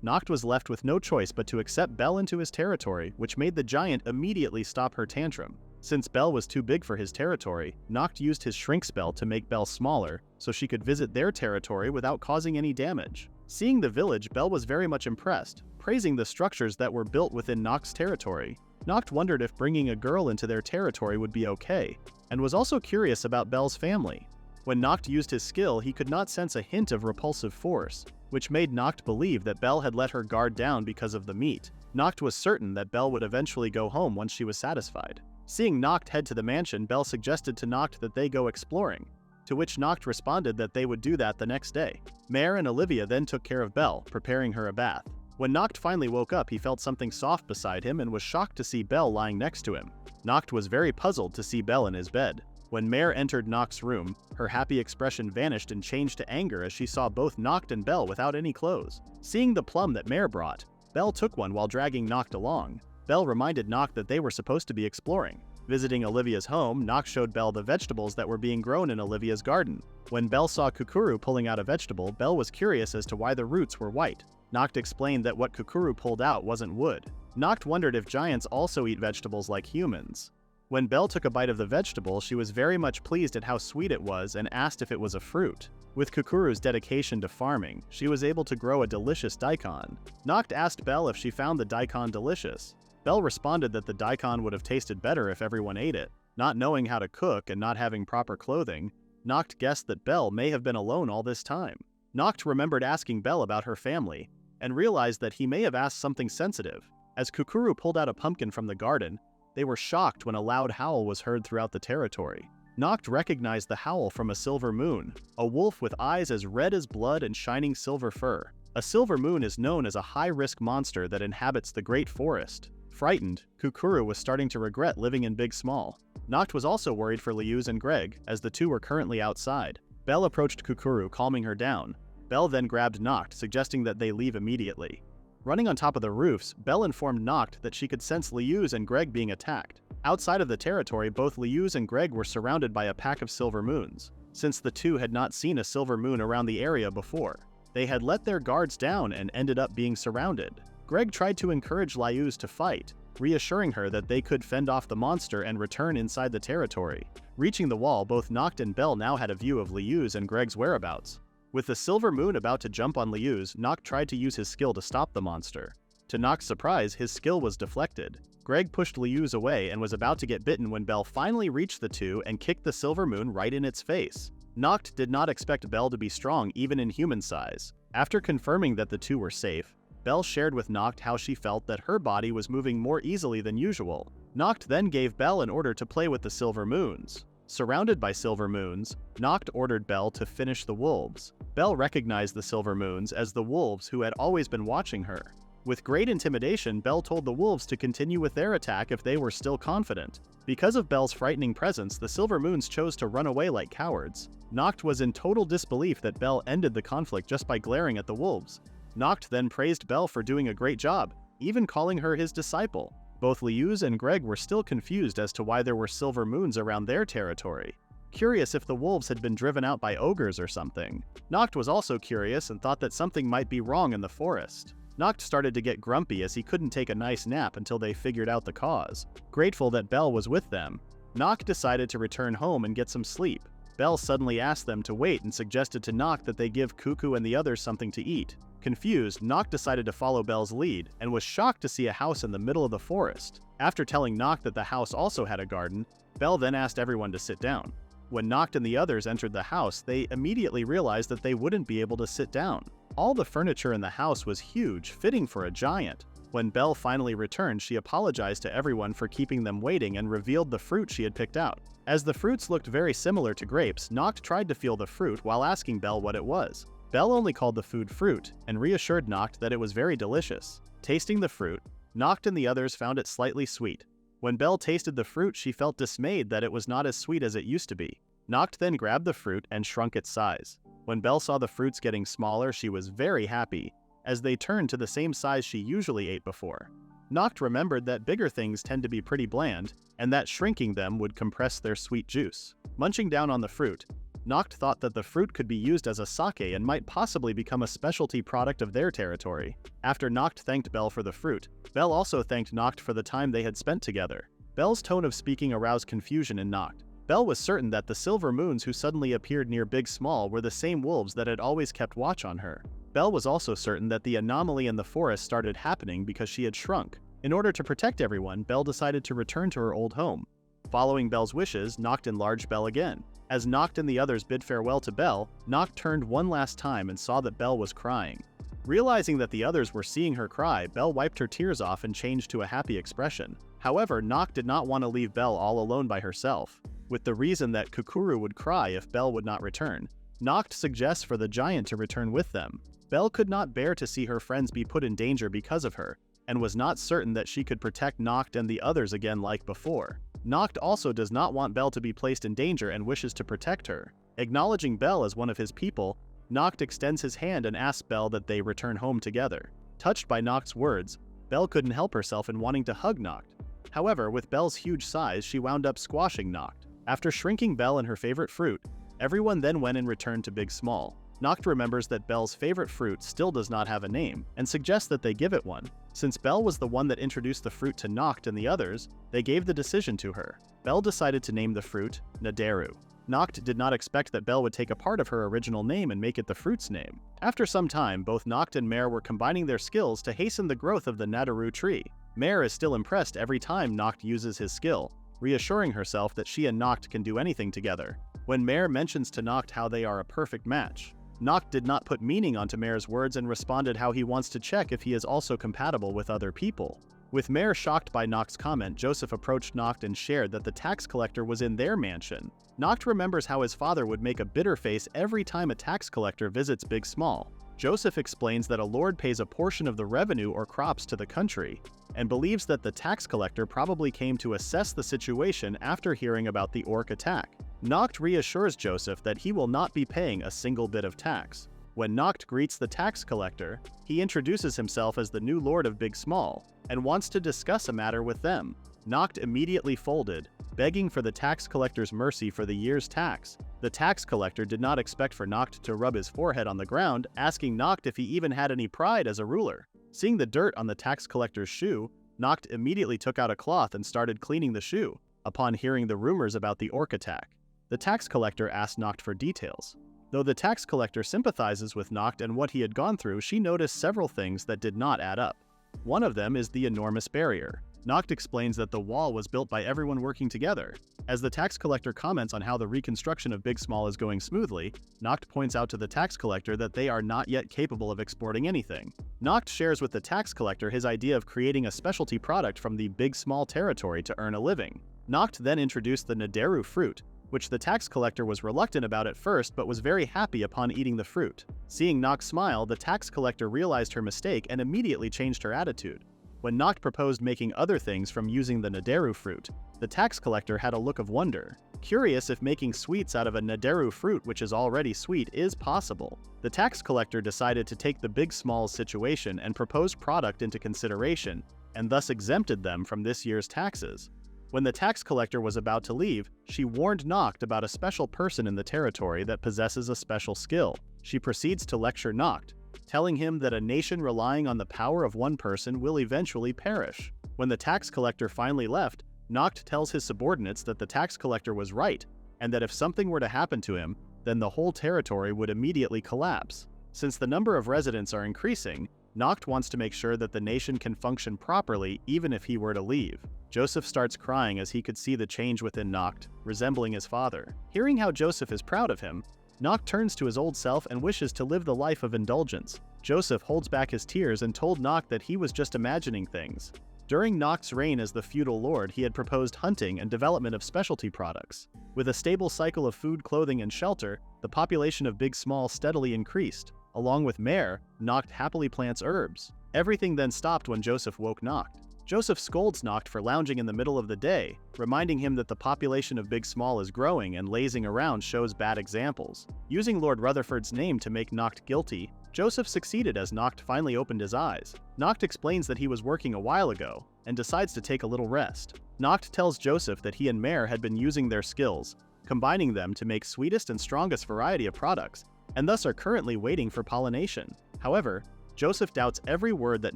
Noct was left with no choice but to accept Belle into his territory, which made the giant immediately stop her tantrum. Since Belle was too big for his territory, Noct used his shrink spell to make Belle smaller, so she could visit their territory without causing any damage. Seeing the village, Belle was very much impressed, praising the structures that were built within Noct's territory. Noct wondered if bringing a girl into their territory would be okay, and was also curious about Belle's family. When Noct used his skill, he could not sense a hint of repulsive force, which made Noct believe that Belle had let her guard down because of the meat. Noct was certain that Belle would eventually go home once she was satisfied. Seeing Noct head to the mansion, Belle suggested to Noct that they go exploring, to which Noct responded that they would do that the next day. Mare and Olivia then took care of Belle, preparing her a bath. When Noct finally woke up, he felt something soft beside him and was shocked to see Belle lying next to him. Noct was very puzzled to see Belle in his bed. When Mare entered Noct's room, her happy expression vanished and changed to anger as she saw both Noct and Belle without any clothes. Seeing the plum that Mare brought, Belle took one while dragging Noct along. Belle reminded Noct that they were supposed to be exploring. Visiting Olivia's home, Noct showed Belle the vegetables that were being grown in Olivia's garden. When Belle saw Kukuru pulling out a vegetable, Belle was curious as to why the roots were white. Noct explained that what Kukuru pulled out wasn't wood. Noct wondered if giants also eat vegetables like humans. When Belle took a bite of the vegetable, she was very much pleased at how sweet it was and asked if it was a fruit. With Kukuru's dedication to farming, she was able to grow a delicious daikon. Noct asked Belle if she found the daikon delicious. Belle responded that the daikon would have tasted better if everyone ate it. Not knowing how to cook and not having proper clothing, Noct guessed that Belle may have been alone all this time. Noct remembered asking Belle about her family, and realized that he may have asked something sensitive. As Kukuru pulled out a pumpkin from the garden, they were shocked when a loud howl was heard throughout the territory. Noct recognized the howl from a silver moon, a wolf with eyes as red as blood and shining silver fur. A silver moon is known as a high-risk monster that inhabits the Great Forest. Frightened, Kukuru was starting to regret living in Bigsmall. Noct was also worried for Liuz and Greg, as the two were currently outside. Belle approached Kukuru, calming her down. Belle then grabbed Noct, suggesting that they leave immediately. Running on top of the roofs, Belle informed Noct that she could sense Liuz and Greg being attacked. Outside of the territory, both Liuz and Greg were surrounded by a pack of silver moons. Since the two had not seen a silver moon around the area before, they had let their guards down and ended up being surrounded. Greg tried to encourage Liuz to fight, reassuring her that they could fend off the monster and return inside the territory. Reaching the wall, both Noct and Belle now had a view of Liuz and Greg's whereabouts. With the silver moon about to jump on Liuz, Noct tried to use his skill to stop the monster. To Noct's surprise, his skill was deflected. Greg pushed Liuz away and was about to get bitten when Belle finally reached the two and kicked the silver moon right in its face. Noct did not expect Belle to be strong even in human size. After confirming that the two were safe, Belle shared with Noct how she felt that her body was moving more easily than usual. Noct then gave Belle an order to play with the silver moons. Surrounded by silver moons, Noct ordered Belle to finish the wolves. Belle recognized the silver moons as the wolves who had always been watching her. With great intimidation, Belle told the wolves to continue with their attack if they were still confident. Because of Belle's frightening presence, the silver moons chose to run away like cowards. Noct was in total disbelief that Belle ended the conflict just by glaring at the wolves. Noct then praised Belle for doing a great job, even calling her his disciple. Both Liuz and Greg were still confused as to why there were silver moons around their territory, curious if the wolves had been driven out by ogres or something. Noct was also curious and thought that something might be wrong in the forest. Noct started to get grumpy as he couldn't take a nice nap until they figured out the cause. Grateful that Belle was with them, Noct decided to return home and get some sleep. Belle suddenly asked them to wait and suggested to Noct that they give Cuckoo and the others something to eat. Confused, Noct decided to follow Belle's lead and was shocked to see a house in the middle of the forest. After telling Noct that the house also had a garden, Belle then asked everyone to sit down. When Noct and the others entered the house, they immediately realized that they wouldn't be able to sit down. All the furniture in the house was huge, fitting for a giant. When Belle finally returned, she apologized to everyone for keeping them waiting and revealed the fruit she had picked out. As the fruits looked very similar to grapes, Noct tried to feel the fruit while asking Belle what it was. Belle only called the food fruit and reassured Noct that it was very delicious. Tasting the fruit, Noct and the others found it slightly sweet. When Belle tasted the fruit, she felt dismayed that it was not as sweet as it used to be. Noct then grabbed the fruit and shrunk its size. When Belle saw the fruits getting smaller, she was very happy, as they turned to the same size she usually ate before. Noct remembered that bigger things tend to be pretty bland, and that shrinking them would compress their sweet juice. Munching down on the fruit, Noct thought that the fruit could be used as a sake and might possibly become a specialty product of their territory. After Noct thanked Belle for the fruit, Belle also thanked Noct for the time they had spent together. Belle's tone of speaking aroused confusion in Noct. Belle was certain that the silver moons who suddenly appeared near Bigsmall were the same wolves that had always kept watch on her. Belle was also certain that the anomaly in the forest started happening because she had shrunk. In order to protect everyone, Belle decided to return to her old home. Following Belle's wishes, Noct enlarged Belle again. As Noct and the others bid farewell to Belle, Noct turned one last time and saw that Belle was crying. Realizing that the others were seeing her cry, Belle wiped her tears off and changed to a happy expression. However, Noct did not want to leave Belle all alone by herself, with the reason that Kukuru would cry if Belle would not return. Noct suggests for the giant to return with them. Belle could not bear to see her friends be put in danger because of her, and was not certain that she could protect Noct and the others again like before. Noct also does not want Belle to be placed in danger and wishes to protect her. Acknowledging Belle as one of his people, Noct extends his hand and asks Belle that they return home together. Touched by Noct's words, Belle couldn't help herself in wanting to hug Noct. However, with Belle's huge size, she wound up squashing Noct. After shrinking Belle and her favorite fruit, everyone then went and returned to Bigsmall. Noct remembers that Belle's favorite fruit still does not have a name, and suggests that they give it one. Since Belle was the one that introduced the fruit to Noct and the others, they gave the decision to her. Belle decided to name the fruit Nadaru. Noct did not expect that Belle would take a part of her original name and make it the fruit's name. After some time, both Noct and Mare were combining their skills to hasten the growth of the Nadaru tree. Mare is still impressed every time Noct uses his skill, reassuring herself that she and Noct can do anything together. When Mare mentions to Noct how they are a perfect match, Noct did not put meaning onto Mare's words and responded how he wants to check if he is also compatible with other people. With Mare shocked by Noct's comment, Joseph approached Noct and shared that the tax collector was in their mansion. Noct remembers how his father would make a bitter face every time a tax collector visits Bigsmall. Joseph explains that a lord pays a portion of the revenue or crops to the country, and believes that the tax collector probably came to assess the situation after hearing about the orc attack. Noct reassures Joseph that he will not be paying a single bit of tax. When Noct greets the tax collector, he introduces himself as the new lord of Bigsmall, and wants to discuss a matter with them. Noct immediately folded, begging for the tax collector's mercy for the year's tax. The tax collector did not expect for Noct to rub his forehead on the ground, asking Noct if he even had any pride as a ruler. Seeing the dirt on the tax collector's shoe, Noct immediately took out a cloth and started cleaning the shoe, upon hearing the rumors about the orc attack. The tax collector asked Noct for details. Though the tax collector sympathizes with Noct and what he had gone through, she noticed several things that did not add up. One of them is the enormous barrier. Noct explains that the wall was built by everyone working together. As the tax collector comments on how the reconstruction of Bigsmall is going smoothly, Noct points out to the tax collector that they are not yet capable of exporting anything. Noct shares with the tax collector his idea of creating a specialty product from the Bigsmall territory to earn a living. Noct then introduced the Nederu fruit, which the tax collector was reluctant about at first but was very happy upon eating the fruit. Seeing Noct smile, the tax collector realized her mistake and immediately changed her attitude. When Noct proposed making other things from using the Nederu fruit, the tax collector had a look of wonder, curious if making sweets out of a Nederu fruit which is already sweet is possible. The tax collector decided to take the Bigsmall's situation and proposed product into consideration, and thus exempted them from this year's taxes. When the tax collector was about to leave, she warned Noct about a special person in the territory that possesses a special skill. She proceeds to lecture Noct, telling him that a nation relying on the power of one person will eventually perish. When the tax collector finally left, Noct tells his subordinates that the tax collector was right, and that if something were to happen to him, then the whole territory would immediately collapse. Since the number of residents are increasing, Noct wants to make sure that the nation can function properly even if he were to leave. Joseph starts crying as he could see the change within Noct, resembling his father. Hearing how Joseph is proud of him, Noct turns to his old self and wishes to live the life of indulgence. Joseph holds back his tears and told Noct that he was just imagining things. During Noct's reign as the feudal lord, he had proposed hunting and development of specialty products. With a stable cycle of food, clothing, and shelter, the population of Bigsmall steadily increased. Along with Mare, Noct happily plants herbs. Everything then stopped when Joseph woke Noct. Joseph scolds Noct for lounging in the middle of the day, reminding him that the population of Bigsmall is growing and lazing around shows bad examples. Using Lord Rutherford's name to make Noct guilty, Joseph succeeded as Noct finally opened his eyes. Noct explains that he was working a while ago, and decides to take a little rest. Noct tells Joseph that he and Mare had been using their skills, combining them to make sweetest and strongest variety of products, and thus are currently waiting for pollination. However, Joseph doubts every word that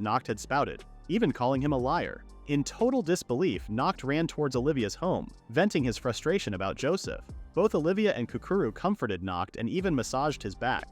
Noct had spouted, even calling him a liar. In total disbelief, Noct ran towards Olivia's home, venting his frustration about Joseph. Both Olivia and Kukuru comforted Noct and even massaged his back.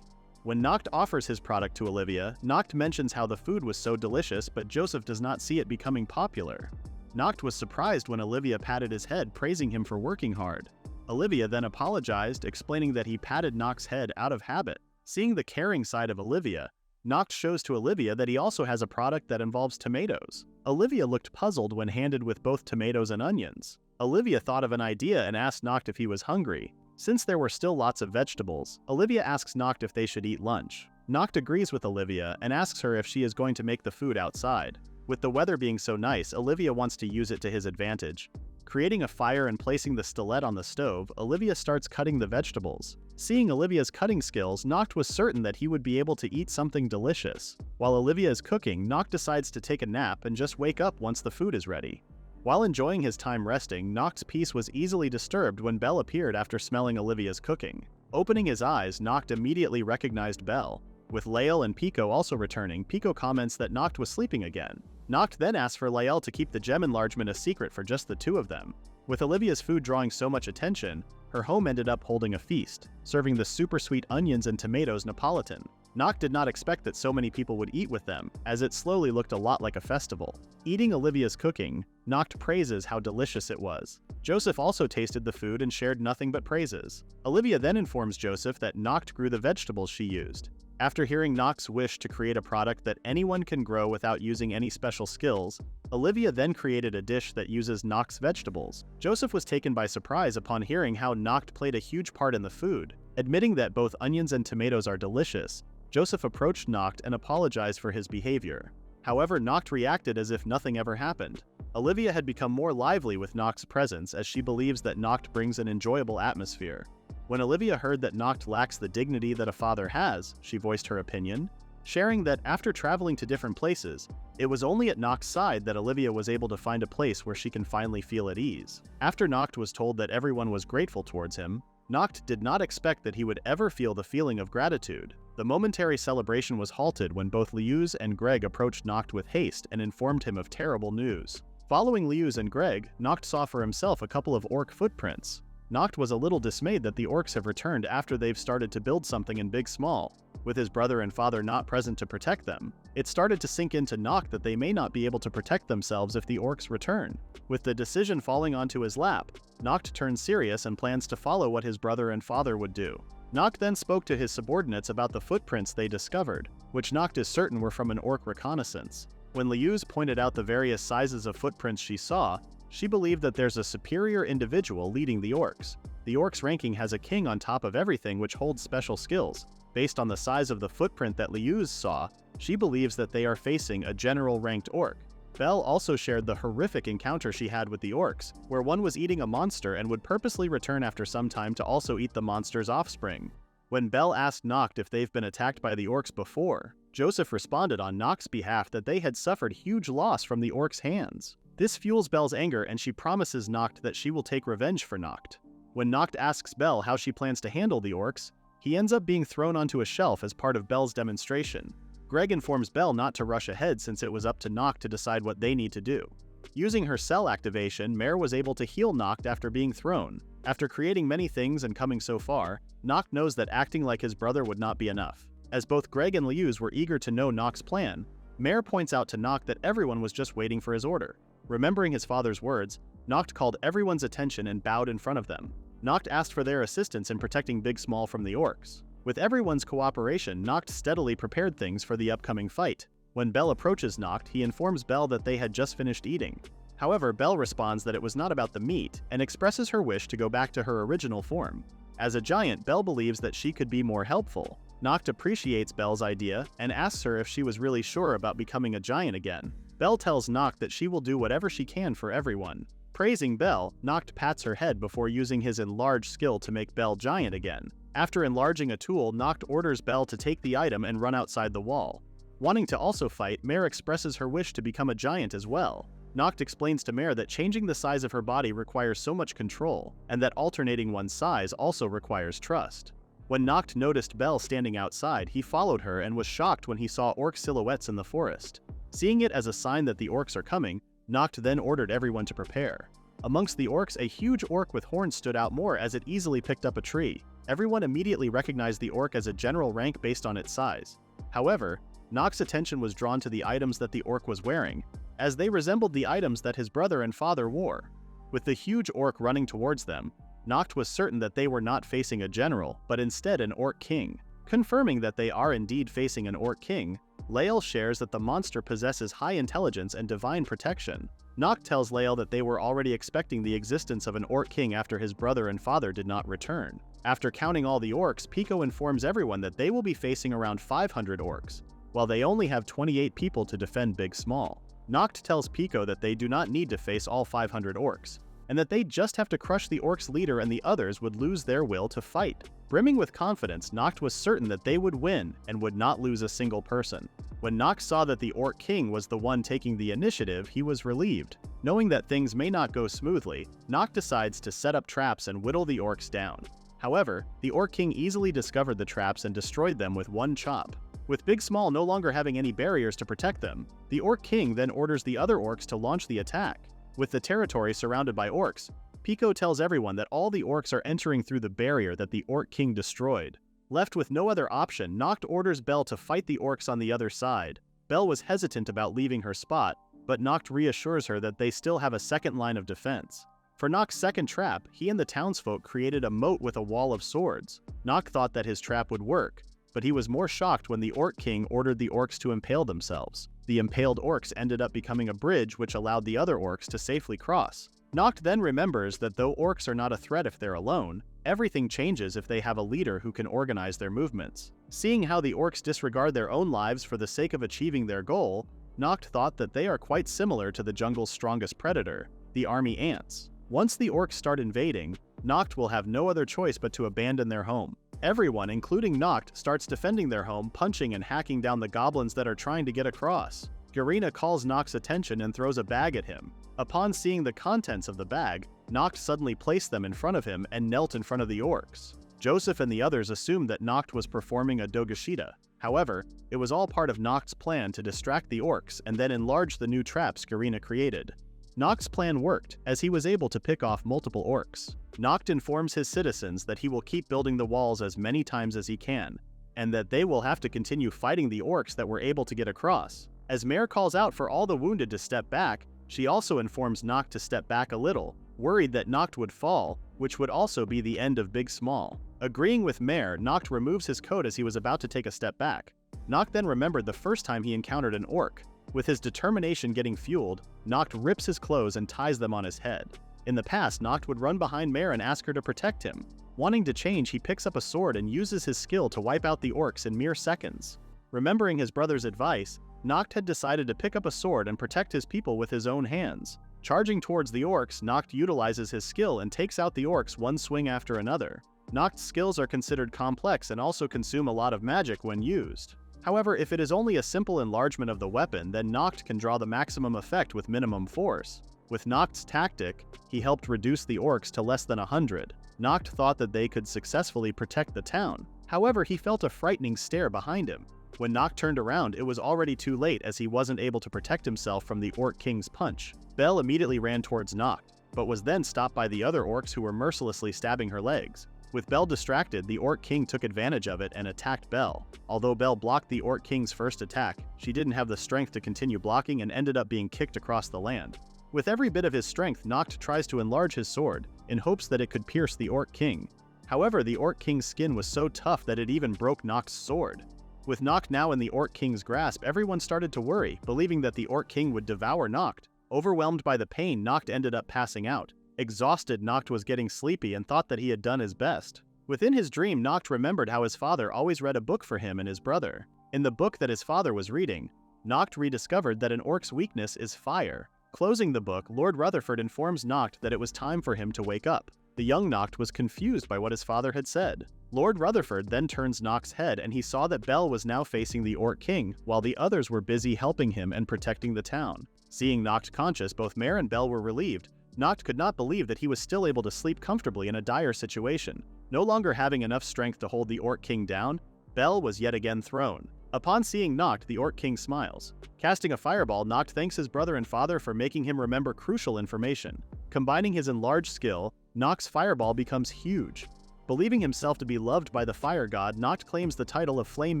When Noct offers his product to Olivia, Noct mentions how the food was so delicious, but Joseph does not see it becoming popular. Noct was surprised when Olivia patted his head, praising him for working hard. Olivia then apologized, explaining that he patted Noct's head out of habit. Seeing the caring side of Olivia, Noct shows to Olivia that he also has a product that involves tomatoes. Olivia looked puzzled when handed with both tomatoes and onions. Olivia thought of an idea and asked Noct if he was hungry. Since there were still lots of vegetables, Olivia asks Noct if they should eat lunch. Noct agrees with Olivia and asks her if she is going to make the food outside. With the weather being so nice, Olivia wants to use it to his advantage. Creating a fire and placing the skillet on the stove, Olivia starts cutting the vegetables. Seeing Olivia's cutting skills, Noct was certain that he would be able to eat something delicious. While Olivia is cooking, Noct decides to take a nap and just wake up once the food is ready. While enjoying his time resting, Noct's peace was easily disturbed when Belle appeared after smelling Olivia's cooking. Opening his eyes, Noct immediately recognized Belle. With Lael and Pico also returning, Pico comments that Noct was sleeping again. Noct then asks for Lael to keep the gem enlargement a secret for just the two of them. With Olivia's food drawing so much attention, her home ended up holding a feast, serving the super sweet onions and tomatoes Napolitan. Noct did not expect that so many people would eat with them, as it slowly looked a lot like a festival. Eating Olivia's cooking, Noct praises how delicious it was. Joseph also tasted the food and shared nothing but praises. Olivia then informs Joseph that Noct grew the vegetables she used. After hearing Noct's wish to create a product that anyone can grow without using any special skills, Olivia then created a dish that uses Noct's vegetables. Joseph was taken by surprise upon hearing how Noct played a huge part in the food. Admitting that both onions and tomatoes are delicious, Joseph approached Noct and apologized for his behavior. However, Noct reacted as if nothing ever happened. Olivia had become more lively with Noct's presence as she believes that Noct brings an enjoyable atmosphere. When Olivia heard that Noct lacks the dignity that a father has, she voiced her opinion, sharing that after traveling to different places, it was only at Noct's side that Olivia was able to find a place where she can finally feel at ease. After Noct was told that everyone was grateful towards him, Noct did not expect that he would ever feel the feeling of gratitude. The momentary celebration was halted when both Liuz and Greg approached Noct with haste and informed him of terrible news. Following Liuz and Greg, Noct saw for himself a couple of orc footprints. Noct was a little dismayed that the orcs have returned after they've started to build something in Bigsmall, with his brother and father not present to protect them. It started to sink into Noct that they may not be able to protect themselves if the orcs return. With the decision falling onto his lap, Noct turns serious and plans to follow what his brother and father would do. Noct then spoke to his subordinates about the footprints they discovered, which Noct is certain were from an orc reconnaissance. When Liuz pointed out the various sizes of footprints she saw, she believed that there's a superior individual leading the orcs. The orcs' ranking has a king on top of everything which holds special skills. Based on the size of the footprint that Liuz saw, she believes that they are facing a general-ranked orc. Belle also shared the horrific encounter she had with the orcs, where one was eating a monster and would purposely return after some time to also eat the monster's offspring. When Belle asked Noct if they've been attacked by the orcs before, Joseph responded on Noct's behalf that they had suffered huge loss from the orcs' hands. This fuels Belle's anger and she promises Noct that she will take revenge for Noct. When Noct asks Belle how she plans to handle the orcs, he ends up being thrown onto a shelf as part of Belle's demonstration. Greg informs Belle not to rush ahead since it was up to Noct to decide what they need to do. Using her cell activation, Mare was able to heal Noct after being thrown. After creating many things and coming so far, Noct knows that acting like his brother would not be enough. As both Greg and Liuz were eager to know Noct's plan, Mare points out to Noct that everyone was just waiting for his order. Remembering his father's words, Noct called everyone's attention and bowed in front of them. Noct asked for their assistance in protecting Bigsmall from the orcs. With everyone's cooperation, Noct steadily prepared things for the upcoming fight. When Belle approaches Noct, he informs Belle that they had just finished eating. However, Belle responds that it was not about the meat and expresses her wish to go back to her original form. As a giant, Belle believes that she could be more helpful. Noct appreciates Belle's idea and asks her if she was really sure about becoming a giant again. Belle tells Noct that she will do whatever she can for everyone. Praising Belle, Noct pats her head before using his Enlarge skill to make Belle giant again. After enlarging a tool, Noct orders Belle to take the item and run outside the wall. Wanting to also fight, Mare expresses her wish to become a giant as well. Noct explains to Mare that changing the size of her body requires so much control, and that alternating one's size also requires trust. When Noct noticed Belle standing outside, he followed her and was shocked when he saw orc silhouettes in the forest. Seeing it as a sign that the orcs are coming, Noct then ordered everyone to prepare. Amongst the orcs, a huge orc with horns stood out more as it easily picked up a tree. Everyone immediately recognized the orc as a general rank based on its size. However, Noct's attention was drawn to the items that the orc was wearing, as they resembled the items that his brother and father wore. With the huge orc running towards them, Noct was certain that they were not facing a general, but instead an orc king. Confirming that they are indeed facing an orc king, Lael shares that the monster possesses high intelligence and divine protection. Noct tells Lael that they were already expecting the existence of an orc king after his brother and father did not return. After counting all the orcs, Pico informs everyone that they will be facing around 500 orcs, while they only have 28 people to defend Bigsmall. Noct tells Pico that they do not need to face all 500 orcs, and that they just have to crush the orcs' leader and the others would lose their will to fight. Brimming with confidence, Noct was certain that they would win and would not lose a single person. When Noct saw that the Orc King was the one taking the initiative, he was relieved. Knowing that things may not go smoothly, Noct decides to set up traps and whittle the orcs down. However, the Orc King easily discovered the traps and destroyed them with one chop. With Bigsmall no longer having any barriers to protect them, the Orc King then orders the other orcs to launch the attack. With the territory surrounded by orcs, Pico tells everyone that all the orcs are entering through the barrier that the Orc King destroyed. Left with no other option, Noct orders Belle to fight the orcs on the other side. Belle was hesitant about leaving her spot, but Noct reassures her that they still have a second line of defense. For Noct's second trap, he and the townsfolk created a moat with a wall of swords. Noct thought that his trap would work, but he was more shocked when the Orc King ordered the orcs to impale themselves. The impaled orcs ended up becoming a bridge which allowed the other orcs to safely cross. Noct then remembers that though orcs are not a threat if they're alone, everything changes if they have a leader who can organize their movements. Seeing how the orcs disregard their own lives for the sake of achieving their goal, Noct thought that they are quite similar to the jungle's strongest predator, the army ants. Once the orcs start invading, Noct will have no other choice but to abandon their home. Everyone, including Noct, starts defending their home, punching and hacking down the goblins that are trying to get across. Garena calls Noct's attention and throws a bag at him. Upon seeing the contents of the bag, Noct suddenly placed them in front of him and knelt in front of the orcs. Joseph and the others assumed that Noct was performing a Dogashita. However, it was all part of Noct's plan to distract the orcs and then enlarge the new traps Garena created. Noct's plan worked, as he was able to pick off multiple orcs. Noct informs his citizens that he will keep building the walls as many times as he can, and that they will have to continue fighting the orcs that were able to get across. As Mare calls out for all the wounded to step back, she also informs Noct to step back a little, worried that Noct would fall, which would also be the end of Bigsmall. Agreeing with Mare, Noct removes his coat as he was about to take a step back. Noct then remembered the first time he encountered an orc. With his determination getting fueled, Noct rips his clothes and ties them on his head. In the past, Noct would run behind Mare and ask her to protect him. Wanting to change, he picks up a sword and uses his skill to wipe out the orcs in mere seconds. Remembering his brother's advice, Noct had decided to pick up a sword and protect his people with his own hands. Charging towards the orcs, Noct utilizes his skill and takes out the orcs one swing after another. Noct's skills are considered complex and also consume a lot of magic when used. However, if it is only a simple enlargement of the weapon, then Noct can draw the maximum effect with minimum force. With Noct's tactic, he helped reduce the orcs to less than 100. Noct thought that they could successfully protect the town. However, he felt a frightening stare behind him. When Noct turned around, it was already too late as he wasn't able to protect himself from the Orc King's punch. Belle immediately ran towards Noct, but was then stopped by the other orcs who were mercilessly stabbing her legs. With Belle distracted, the Orc King took advantage of it and attacked Belle. Although Belle blocked the Orc King's first attack, she didn't have the strength to continue blocking and ended up being kicked across the land. With every bit of his strength, Noct tries to enlarge his sword, in hopes that it could pierce the Orc King. However, the Orc King's skin was so tough that it even broke Noct's sword. With Noct now in the Orc King's grasp, everyone started to worry, believing that the Orc King would devour Noct. Overwhelmed by the pain, Noct ended up passing out. Exhausted, Noct was getting sleepy and thought that he had done his best. Within his dream, Noct remembered how his father always read a book for him and his brother. In the book that his father was reading, Noct rediscovered that an orc's weakness is fire. Closing the book, Lord Rutherford informs Noct that it was time for him to wake up. The young Noct was confused by what his father had said. Lord Rutherford then turns Noct's head and he saw that Belle was now facing the Orc King, while the others were busy helping him and protecting the town. Seeing Noct conscious, both Mare and Belle were relieved. Noct could not believe that he was still able to sleep comfortably in a dire situation. No longer having enough strength to hold the Orc King down, Belle was yet again thrown. Upon seeing Noct, the Orc King smiles. Casting a fireball, Noct thanks his brother and father for making him remember crucial information. Combining his enlarged skill, Noct's fireball becomes huge. Believing himself to be loved by the fire god, Noct claims the title of Flame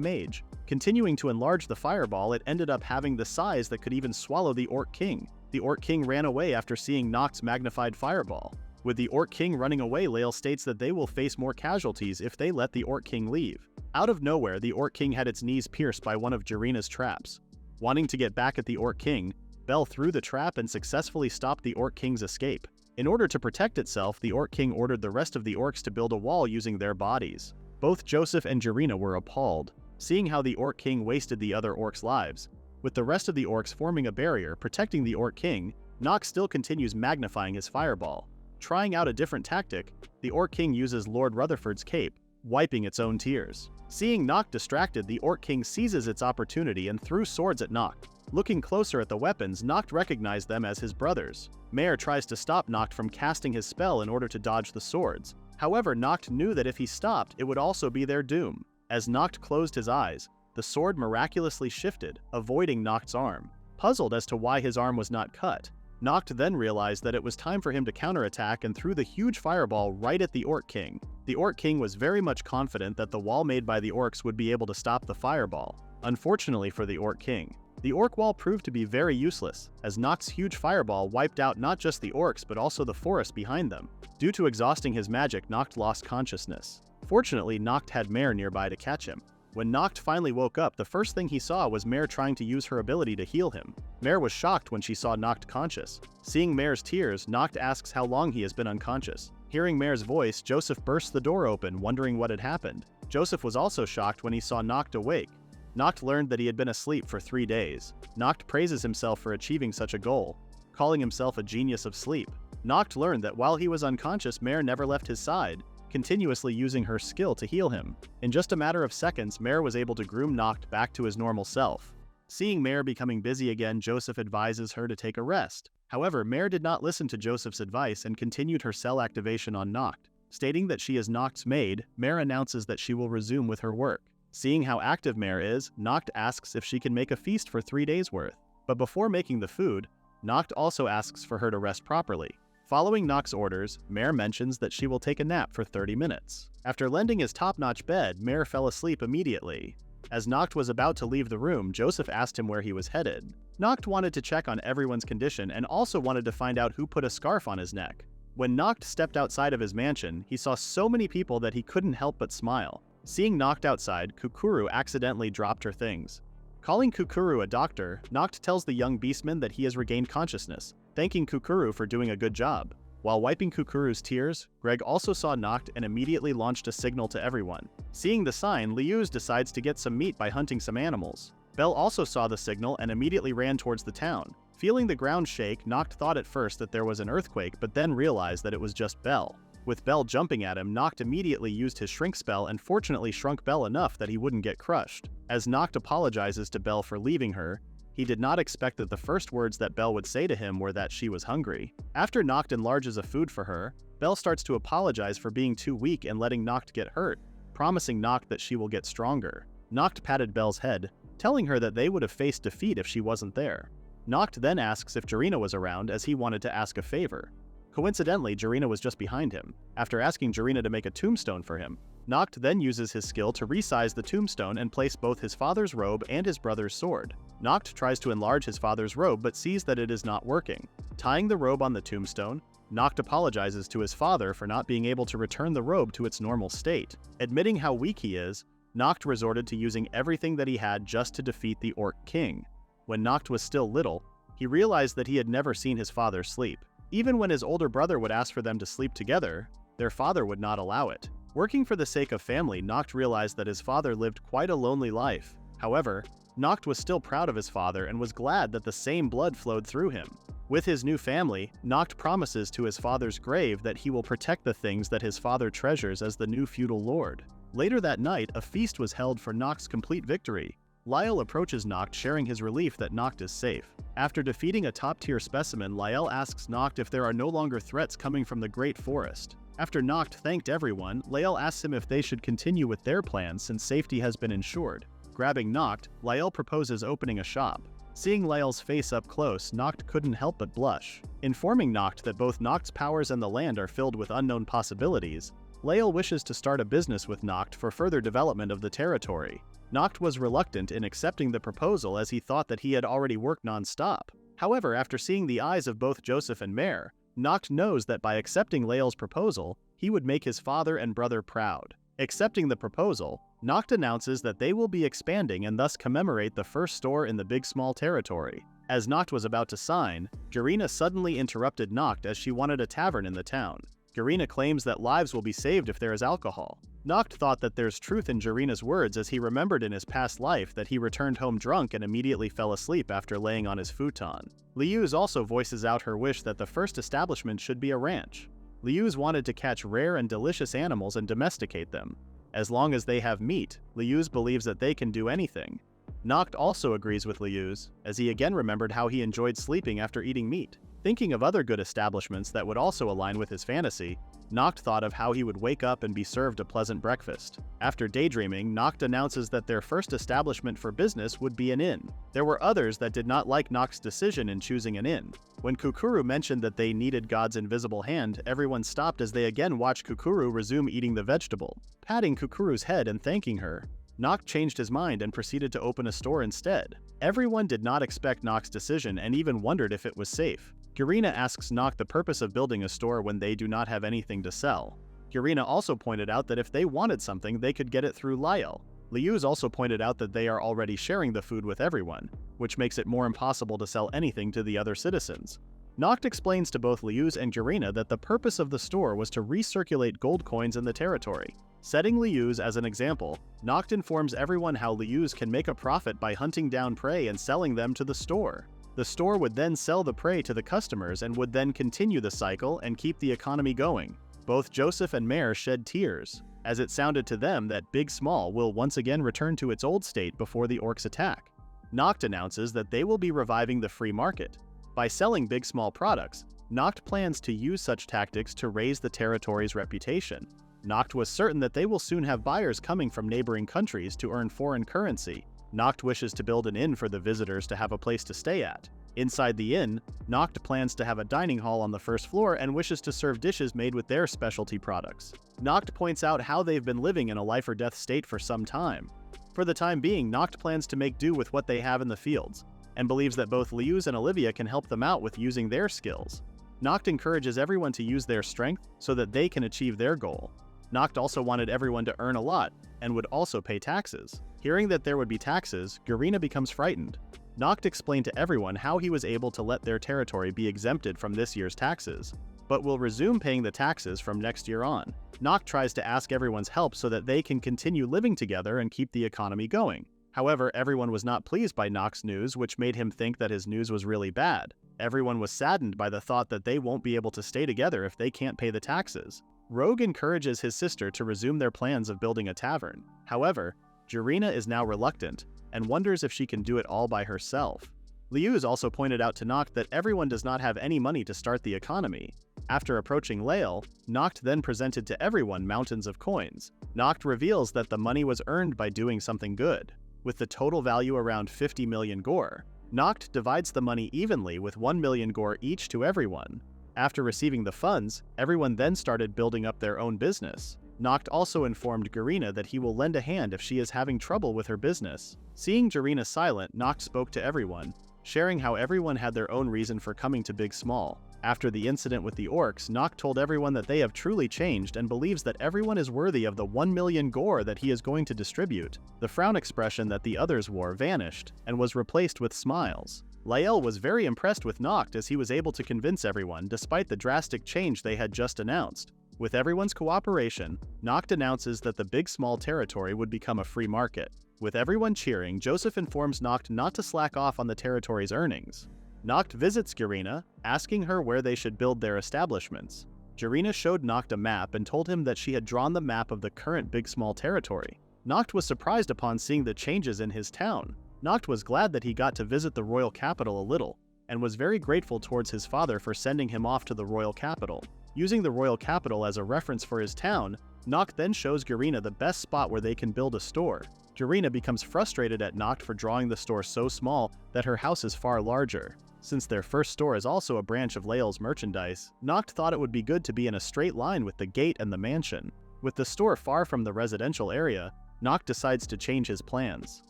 Mage. Continuing to enlarge the fireball, it ended up having the size that could even swallow the Orc King. The Orc King ran away after seeing Noct's magnified fireball. With the Orc King running away, Lael states that they will face more casualties if they let the Orc King leave. Out of nowhere, the Orc King had its knees pierced by one of Jarina's traps. Wanting to get back at the Orc King, Belle threw the trap and successfully stopped the Orc King's escape. In order to protect itself, the Orc King ordered the rest of the orcs to build a wall using their bodies. Both Joseph and Jarina were appalled, seeing how the Orc King wasted the other orcs' lives. With the rest of the orcs forming a barrier protecting the Orc King, Noct still continues magnifying his fireball. Trying out a different tactic, the Orc King uses Lord Rutherford's cape, wiping its own tears. Seeing Noct distracted, the Orc King seizes its opportunity and threw swords at Noct. Looking closer at the weapons, Noct recognized them as his brothers. Mare tries to stop Noct from casting his spell in order to dodge the swords. However, Noct knew that if he stopped, it would also be their doom. As Noct closed his eyes, the sword miraculously shifted, avoiding Noct's arm. Puzzled as to why his arm was not cut, Noct then realized that it was time for him to counterattack and threw the huge fireball right at the Orc King. The Orc King was very much confident that the wall made by the orcs would be able to stop the fireball. Unfortunately for the Orc King, the orc wall proved to be very useless, as Noct's huge fireball wiped out not just the orcs but also the forest behind them. Due to exhausting his magic, Noct lost consciousness. Fortunately, Noct had Mare nearby to catch him. When Noct finally woke up, the first thing he saw was Mare trying to use her ability to heal him. Mare was shocked when she saw Noct conscious. Seeing Mare's tears, Noct asks how long he has been unconscious. Hearing Mare's voice, Joseph bursts the door open, wondering what had happened. Joseph was also shocked when he saw Noct awake. Noct learned that he had been asleep for 3 days. Noct praises himself for achieving such a goal, calling himself a genius of sleep. Noct learned that while he was unconscious, Mare never left his side, continuously using her skill to heal him. In just a matter of seconds, Mare was able to groom Noct back to his normal self. Seeing Mare becoming busy again, Joseph advises her to take a rest. However, Mare did not listen to Joseph's advice and continued her cell activation on Noct. Stating that she is Noct's maid, Mare announces that she will resume with her work. Seeing how active Mare is, Noct asks if she can make a feast for 3 days' worth. But before making the food, Noct also asks for her to rest properly. Following Noct's orders, Mare mentions that she will take a nap for 30 minutes. After lending his top-notch bed, Mare fell asleep immediately. As Noct was about to leave the room, Joseph asked him where he was headed. Noct wanted to check on everyone's condition and also wanted to find out who put a scarf on his neck. When Noct stepped outside of his mansion, he saw so many people that he couldn't help but smile. Seeing Noct outside, Kukuru accidentally dropped her things. Calling Kukuru a doctor, Noct tells the young beastman that he has regained consciousness, thanking Kukuru for doing a good job. While wiping Kukuru's tears, Greg also saw Noct and immediately launched a signal to everyone. Seeing the sign, Liuz decides to get some meat by hunting some animals. Belle also saw the signal and immediately ran towards the town. Feeling the ground shake, Noct thought at first that there was an earthquake but then realized that it was just Belle. With Belle jumping at him, Noct immediately used his shrink spell and fortunately shrunk Belle enough that he wouldn't get crushed. As Noct apologizes to Belle for leaving her, he did not expect that the first words that Belle would say to him were that she was hungry. After Noct enlarges a food for her, Belle starts to apologize for being too weak and letting Noct get hurt, promising Noct that she will get stronger. Noct patted Belle's head, telling her that they would have faced defeat if she wasn't there. Noct then asks if Jarina was around as he wanted to ask a favor. Coincidentally, Jarina was just behind him. After asking Jarina to make a tombstone for him, Noct then uses his skill to resize the tombstone and place both his father's robe and his brother's sword. Noct tries to enlarge his father's robe but sees that it is not working. Tying the robe on the tombstone, Noct apologizes to his father for not being able to return the robe to its normal state. Admitting how weak he is, Noct resorted to using everything that he had just to defeat the Orc King. When Noct was still little, he realized that he had never seen his father sleep. Even when his older brother would ask for them to sleep together, their father would not allow it. Working for the sake of family, Noct realized that his father lived quite a lonely life. However, Noct was still proud of his father and was glad that the same blood flowed through him. With his new family, Noct promises to his father's grave that he will protect the things that his father treasures as the new feudal lord. Later that night, a feast was held for Noct's complete victory. Lyle approaches Noct, sharing his relief that Noct is safe. After defeating a top-tier specimen, Lyle asks Noct if there are no longer threats coming from the Great Forest. After Noct thanked everyone, Lyle asks him if they should continue with their plans since safety has been ensured. Grabbing Noct, Lyle proposes opening a shop. Seeing Lyle's face up close, Noct couldn't help but blush. Informing Noct that both Noct's powers and the land are filled with unknown possibilities, Lyle wishes to start a business with Noct for further development of the territory. Noct was reluctant in accepting the proposal as he thought that he had already worked non-stop. However, after seeing the eyes of both Joseph and Mare, Noct knows that by accepting Lyle's proposal, he would make his father and brother proud. Accepting the proposal, Noct announces that they will be expanding and thus commemorate the first store in the Bigsmall territory. As Noct was about to sign, Jarina suddenly interrupted Noct as she wanted a tavern in the town. Jarina claims that lives will be saved if there is alcohol. Noct thought that there's truth in Jarina's words as he remembered in his past life that he returned home drunk and immediately fell asleep after laying on his futon. Liuz also voices out her wish that the first establishment should be a ranch. Liuz wanted to catch rare and delicious animals and domesticate them. As long as they have meat, Liuz believes that they can do anything. Noct also agrees with Liuz, as he again remembered how he enjoyed sleeping after eating meat. Thinking of other good establishments that would also align with his fantasy, Noct thought of how he would wake up and be served a pleasant breakfast. After daydreaming, Noct announces that their first establishment for business would be an inn. There were others that did not like Noct's decision in choosing an inn. When Kukuru mentioned that they needed God's invisible hand, everyone stopped as they again watched Kukuru resume eating the vegetable. Patting Kukuru's head and thanking her, Noct changed his mind and proceeded to open a store instead. Everyone did not expect Noct's decision and even wondered if it was safe. Jarina asks Noct the purpose of building a store when they do not have anything to sell. Jarina also pointed out that if they wanted something, they could get it through Lyle. Liuz also pointed out that they are already sharing the food with everyone, which makes it more impossible to sell anything to the other citizens. Noct explains to both Liuz and Jarina that the purpose of the store was to recirculate gold coins in the territory. Setting Liuz as an example, Noct informs everyone how Liuz can make a profit by hunting down prey and selling them to the store. The store would then sell the prey to the customers and would then continue the cycle and keep the economy going. Both Joseph and Mare shed tears, as it sounded to them that Bigsmall will once again return to its old state before the orcs attack. Noct announces that they will be reviving the free market. By selling Bigsmall products, Noct plans to use such tactics to raise the territory's reputation. Noct was certain that they will soon have buyers coming from neighboring countries to earn foreign currency. Noct wishes to build an inn for the visitors to have a place to stay at. Inside the inn, Noct plans to have a dining hall on the first floor and wishes to serve dishes made with their specialty products. Noct points out how they've been living in a life-or-death state for some time. For the time being, Noct plans to make do with what they have in the fields, and believes that both Liuz and Olivia can help them out with using their skills. Noct encourages everyone to use their strength so that they can achieve their goal. Noct also wanted everyone to earn a lot, and would also pay taxes. Hearing that there would be taxes, Garina becomes frightened. Noct explained to everyone how he was able to let their territory be exempted from this year's taxes, but will resume paying the taxes from next year on. Noct tries to ask everyone's help so that they can continue living together and keep the economy going. However, everyone was not pleased by Noct's news, which made him think that his news was really bad. Everyone was saddened by the thought that they won't be able to stay together if they can't pay the taxes. Rogue encourages his sister to resume their plans of building a tavern. However, Garina is now reluctant, and wonders if she can do it all by herself. Liuz also pointed out to Noct that everyone does not have any money to start the economy. After approaching Lael, Noct then presented to everyone mountains of coins. Noct reveals that the money was earned by doing something good, with the total value around 50 million gore. Noct divides the money evenly with 1 million gore each to everyone. After receiving the funds, everyone then started building up their own business. Noct also informed Garina that he will lend a hand if she is having trouble with her business. Seeing Garina silent, Noct spoke to everyone, sharing how everyone had their own reason for coming to Bigsmall. After the incident with the orcs, Noct told everyone that they have truly changed and believes that everyone is worthy of the 1 million gore that he is going to distribute. The frown expression that the others wore vanished, and was replaced with smiles. Lael was very impressed with Noct as he was able to convince everyone despite the drastic change they had just announced. With everyone's cooperation, Noct announces that the Bigsmall territory would become a free market. With everyone cheering, Joseph informs Noct not to slack off on the territory's earnings. Noct visits Garina, asking her where they should build their establishments. Garina showed Noct a map and told him that she had drawn the map of the current Bigsmall territory. Noct was surprised upon seeing the changes in his town. Noct was glad that he got to visit the royal capital a little, and was very grateful towards his father for sending him off to the royal capital. Using the royal capital as a reference for his town, Noct then shows Garina the best spot where they can build a store. Garina becomes frustrated at Noct for drawing the store so small that her house is far larger. Since their first store is also a branch of Lael's merchandise, Noct thought it would be good to be in a straight line with the gate and the mansion. With the store far from the residential area, Noct decides to change his plans.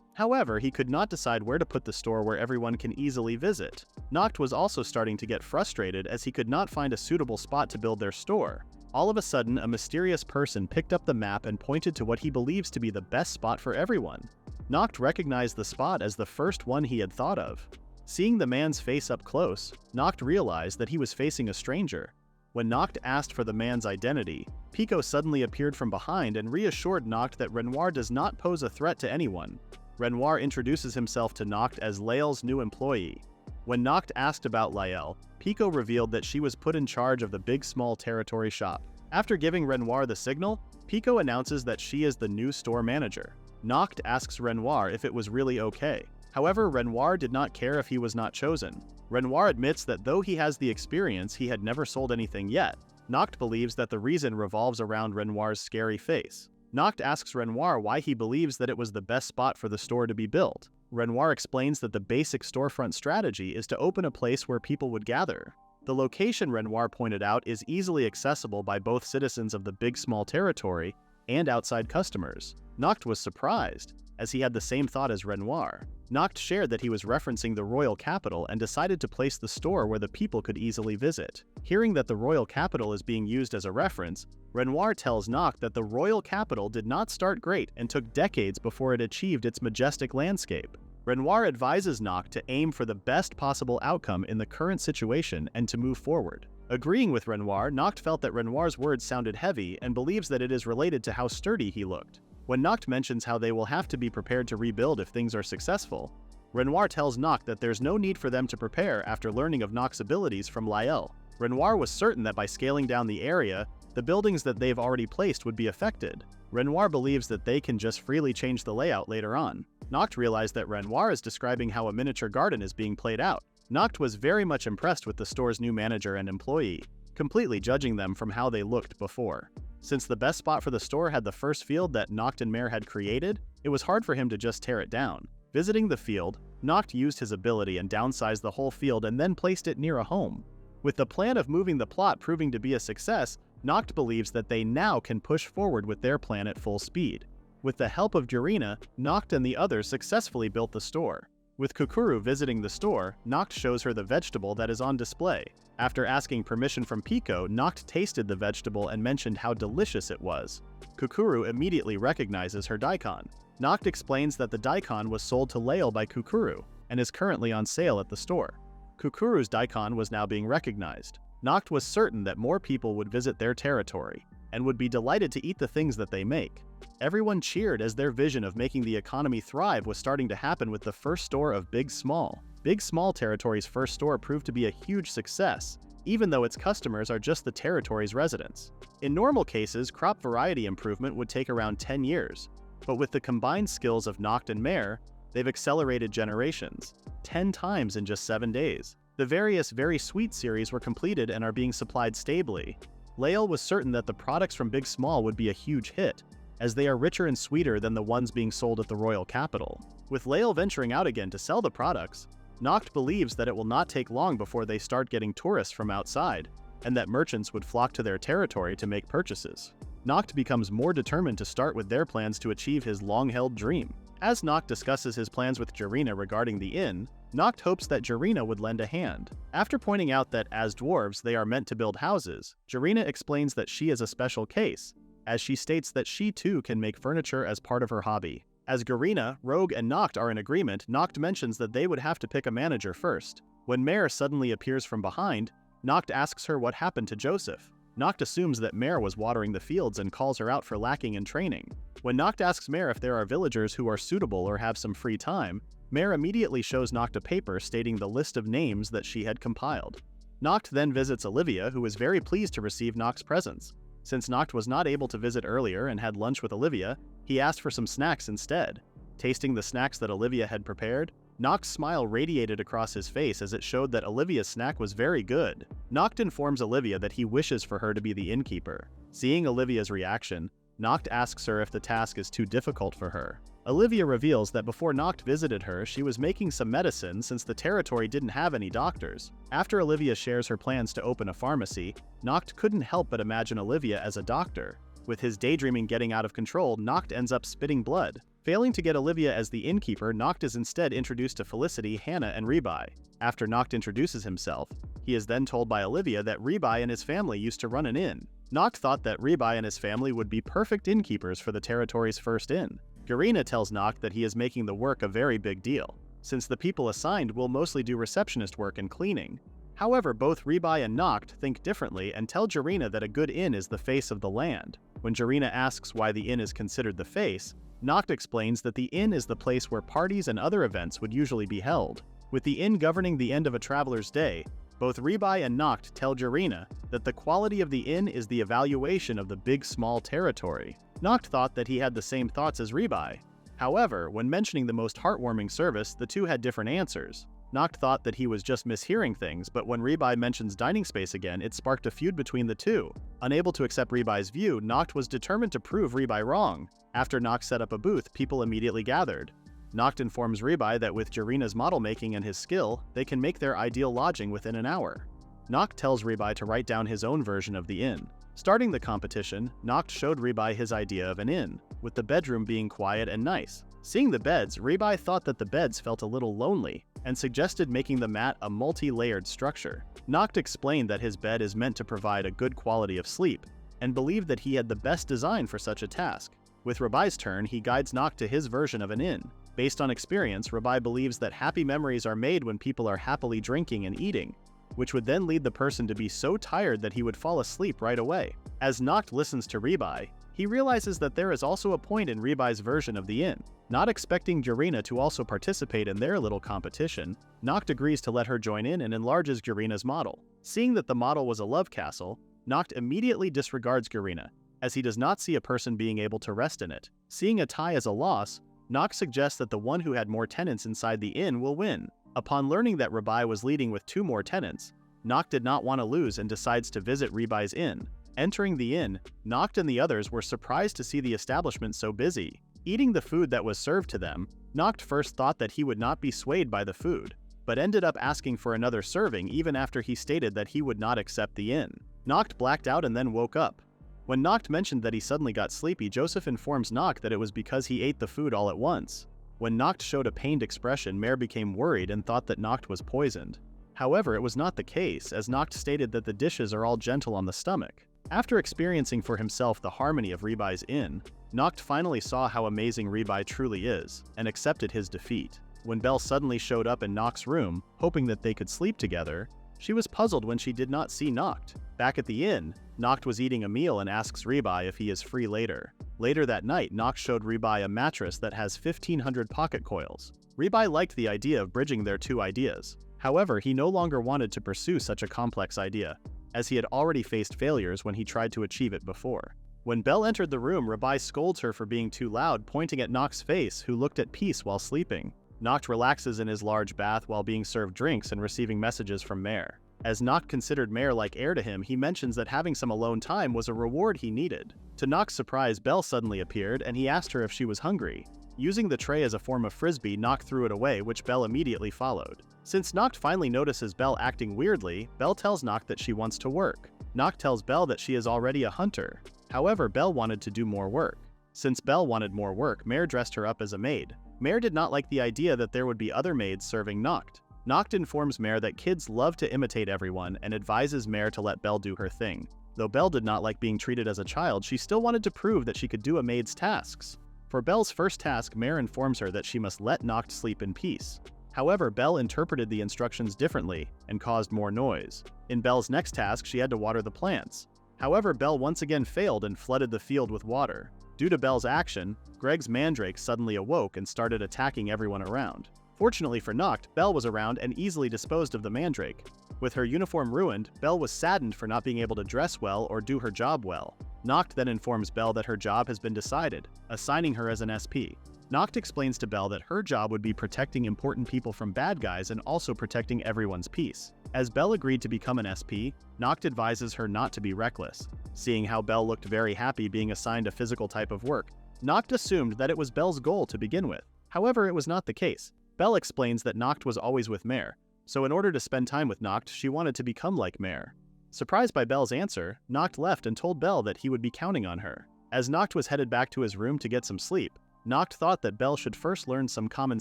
However, he could not decide where to put the store where everyone can easily visit. Noct was also starting to get frustrated as he could not find a suitable spot to build their store. All of a sudden, a mysterious person picked up the map and pointed to what he believes to be the best spot for everyone. Noct recognized the spot as the first one he had thought of. Seeing the man's face up close, Noct realized that he was facing a stranger. When Noct asked for the man's identity, Pico suddenly appeared from behind and reassured Noct that Renoir does not pose a threat to anyone. Renoir introduces himself to Noct as Lael's new employee. When Noct asked about Lael, Pico revealed that she was put in charge of the Bigsmall territory shop. After giving Renoir the signal, Pico announces that she is the new store manager. Noct asks Renoir if it was really okay. However, Renoir did not care if he was not chosen. Renoir admits that though he has the experience, he had never sold anything yet. Noct believes that the reason revolves around Renoir's scary face. Noct asks Renoir why he believes that it was the best spot for the store to be built. Renoir explains that the basic storefront strategy is to open a place where people would gather. The location Renoir pointed out is easily accessible by both citizens of the Bigsmall territory and outside customers. Noct was surprised, as he had the same thought as Renoir. Noct shared that he was referencing the royal capital and decided to place the store where the people could easily visit. Hearing that the royal capital is being used as a reference, Renoir tells Noct that the royal capital did not start great and took decades before it achieved its majestic landscape. Renoir advises Noct to aim for the best possible outcome in the current situation and to move forward. Agreeing with Renoir, Noct felt that Renoir's words sounded heavy and believes that it is related to how sturdy he looked. When Noct mentions how they will have to be prepared to rebuild if things are successful, Renoir tells Noct that there's no need for them to prepare after learning of Noct's abilities from Lael. Renoir was certain that by scaling down the area, the buildings that they've already placed would be affected. Renoir believes that they can just freely change the layout later on. Noct realized that Renoir is describing how a miniature garden is being played out. Noct was very much impressed with the store's new manager and employee, completely judging them from how they looked before. Since the best spot for the store had the first field that Noct and Mare had created, it was hard for him to just tear it down. Visiting the field, Noct used his ability and downsized the whole field and then placed it near a home. With the plan of moving the plot proving to be a success, Noct believes that they now can push forward with their plan at full speed. With the help of Jurina, Noct and the others successfully built the store. With Kukuru visiting the store, Noct shows her the vegetable that is on display. After asking permission from Pico, Noct tasted the vegetable and mentioned how delicious it was. Kukuru immediately recognizes her daikon. Noct explains that the daikon was sold to Lael by Kukuru and is currently on sale at the store. Kukuru's daikon was now being recognized. Noct was certain that more people would visit their territory and would be delighted to eat the things that they make. Everyone cheered as their vision of making the economy thrive was starting to happen with the first store of Bigsmall. Bigsmall territory's first store proved to be a huge success, even though its customers are just the territory's residents. In normal cases, crop variety improvement would take around 10 years, but with the combined skills of Noct and Mare, they've accelerated generations, 10 times in just 7 days. The various Very Sweet series were completed and are being supplied stably. Lael was certain that the products from Bigsmall would be a huge hit, as they are richer and sweeter than the ones being sold at the royal capital. With Lael venturing out again to sell the products, Noct believes that it will not take long before they start getting tourists from outside, and that merchants would flock to their territory to make purchases. Noct becomes more determined to start with their plans to achieve his long-held dream. As Noct discusses his plans with Jurina regarding the inn, Noct hopes that Jurina would lend a hand. After pointing out that as dwarves they are meant to build houses, Jurina explains that she is a special case, as she states that she too can make furniture as part of her hobby. As Garina, Rogue, and Noct are in agreement, Noct mentions that they would have to pick a manager first. When Mare suddenly appears from behind, Noct asks her what happened to Joseph. Noct assumes that Mare was watering the fields and calls her out for lacking in training. When Noct asks Mare if there are villagers who are suitable or have some free time, Mare immediately shows Noct a paper stating the list of names that she had compiled. Noct then visits Olivia, who is very pleased to receive Noct's presence. Since Noct was not able to visit earlier and had lunch with Olivia, he asked for some snacks instead. Tasting the snacks that Olivia had prepared, Noct's smile radiated across his face as it showed that Olivia's snack was very good. Noct informs Olivia that he wishes for her to be the innkeeper. Seeing Olivia's reaction, Noct asks her if the task is too difficult for her. Olivia reveals that before Noct visited her, she was making some medicine since the territory didn't have any doctors. After Olivia shares her plans to open a pharmacy, Noct couldn't help but imagine Olivia as a doctor. With his daydreaming getting out of control, Noct ends up spitting blood. Failing to get Olivia as the innkeeper, Noct is instead introduced to Felicity, Hannah, and Rebai. After Noct introduces himself, he is then told by Olivia that Rebai and his family used to run an inn. Noct thought that Rebai and his family would be perfect innkeepers for the territory's first inn. Garina tells Noct that he is making the work a very big deal, since the people assigned will mostly do receptionist work and cleaning. However, both Rebai and Noct think differently and tell Jurina that a good inn is the face of the land. When Jurina asks why the inn is considered the face, Noct explains that the inn is the place where parties and other events would usually be held. With the inn governing the end of a traveler's day, both Rebai and Noct tell Jurina that the quality of the inn is the evaluation of the Bigsmall territory. Noct thought that he had the same thoughts as Rebai. However, when mentioning the most heartwarming service, the two had different answers. Noct thought that he was just mishearing things, but when Rebai mentions dining space again, it sparked a feud between the two. Unable to accept Rebai's view, Noct was determined to prove Rebai wrong. After Noct set up a booth, people immediately gathered. Noct informs Rebai that with Jurina's model making and his skill, they can make their ideal lodging within an hour. Noct tells Rebai to write down his own version of the inn. Starting the competition, Noct showed Rebai his idea of an inn, with the bedroom being quiet and nice. Seeing the beds, Rebai thought that the beds felt a little lonely, and suggested making the mat a multi-layered structure. Noct explained that his bed is meant to provide a good quality of sleep, and believed that he had the best design for such a task. With Rebai's turn, he guides Noct to his version of an inn. Based on experience, Rebai believes that happy memories are made when people are happily drinking and eating, which would then lead the person to be so tired that he would fall asleep right away. As Noct listens to Rebai, he realizes that there is also a point in Rebai's version of the inn. Not expecting Jurina to also participate in their little competition, Noct agrees to let her join in and enlarges Jurina's model. Seeing that the model was a love castle, Noct immediately disregards Jurina, as he does not see a person being able to rest in it. Seeing a tie as a loss, Noct suggests that the one who had more tenants inside the inn will win. Upon learning that Rebai was leading with 2 more tenants, Noct did not want to lose and decides to visit Rebai's inn. Entering the inn, Noct and the others were surprised to see the establishment so busy. Eating the food that was served to them, Noct first thought that he would not be swayed by the food, but ended up asking for another serving even after he stated that he would not accept the inn. Noct blacked out and then woke up. When Noct mentioned that he suddenly got sleepy, Joseph informs Noct that it was because he ate the food all at once. When Noct showed a pained expression, Mare became worried and thought that Noct was poisoned. However, it was not the case, as Noct stated that the dishes are all gentle on the stomach. After experiencing for himself the harmony of Ribai's inn, Noct finally saw how amazing Ribai truly is, and accepted his defeat. When Belle suddenly showed up in Noct's room, hoping that they could sleep together, she was puzzled when she did not see Noct. Back at the inn, Noct was eating a meal and asks Ribai if he is free later. Later that night, Noct showed Ribai a mattress that has 1,500 pocket coils. Ribai liked the idea of bridging their two ideas. However, he no longer wanted to pursue such a complex idea, as he had already faced failures when he tried to achieve it before. When Belle entered the room, Ribai scolds her for being too loud, pointing at Noct's face, who looked at peace while sleeping. Noct relaxes in his large bath while being served drinks and receiving messages from Mare. As Noct considered Mare like heir to him, he mentions that having some alone time was a reward he needed. To Noct's surprise, Belle suddenly appeared and he asked her if she was hungry. Using the tray as a form of frisbee, Noct threw it away, which Belle immediately followed. Since Noct finally notices Belle acting weirdly, Belle tells Noct that she wants to work. Noct tells Belle that she is already a hunter. However, Belle wanted to do more work. Since Belle wanted more work, Mare dressed her up as a maid. Mare did not like the idea that there would be other maids serving Noct. Noct informs Mare that kids love to imitate everyone and advises Mare to let Belle do her thing. Though Belle did not like being treated as a child, she still wanted to prove that she could do a maid's tasks. For Belle's first task, Mare informs her that she must let Noct sleep in peace. However, Belle interpreted the instructions differently and caused more noise. In Belle's next task, she had to water the plants. However, Belle once again failed and flooded the field with water. Due to Belle's action, Greg's mandrake suddenly awoke and started attacking everyone around. Fortunately for Noct, Belle was around and easily disposed of the mandrake. With her uniform ruined, Belle was saddened for not being able to dress well or do her job well. Noct then informs Belle that her job has been decided, assigning her as an SP. Noct explains to Belle that her job would be protecting important people from bad guys and also protecting everyone's peace. As Belle agreed to become an SP, Noct advises her not to be reckless. Seeing how Belle looked very happy being assigned a physical type of work, Noct assumed that it was Belle's goal to begin with. However, it was not the case. Belle explains that Noct was always with Mare, so in order to spend time with Noct, she wanted to become like Mare. Surprised by Belle's answer, Noct left and told Belle that he would be counting on her. As Noct was headed back to his room to get some sleep, Noct thought that Belle should first learn some common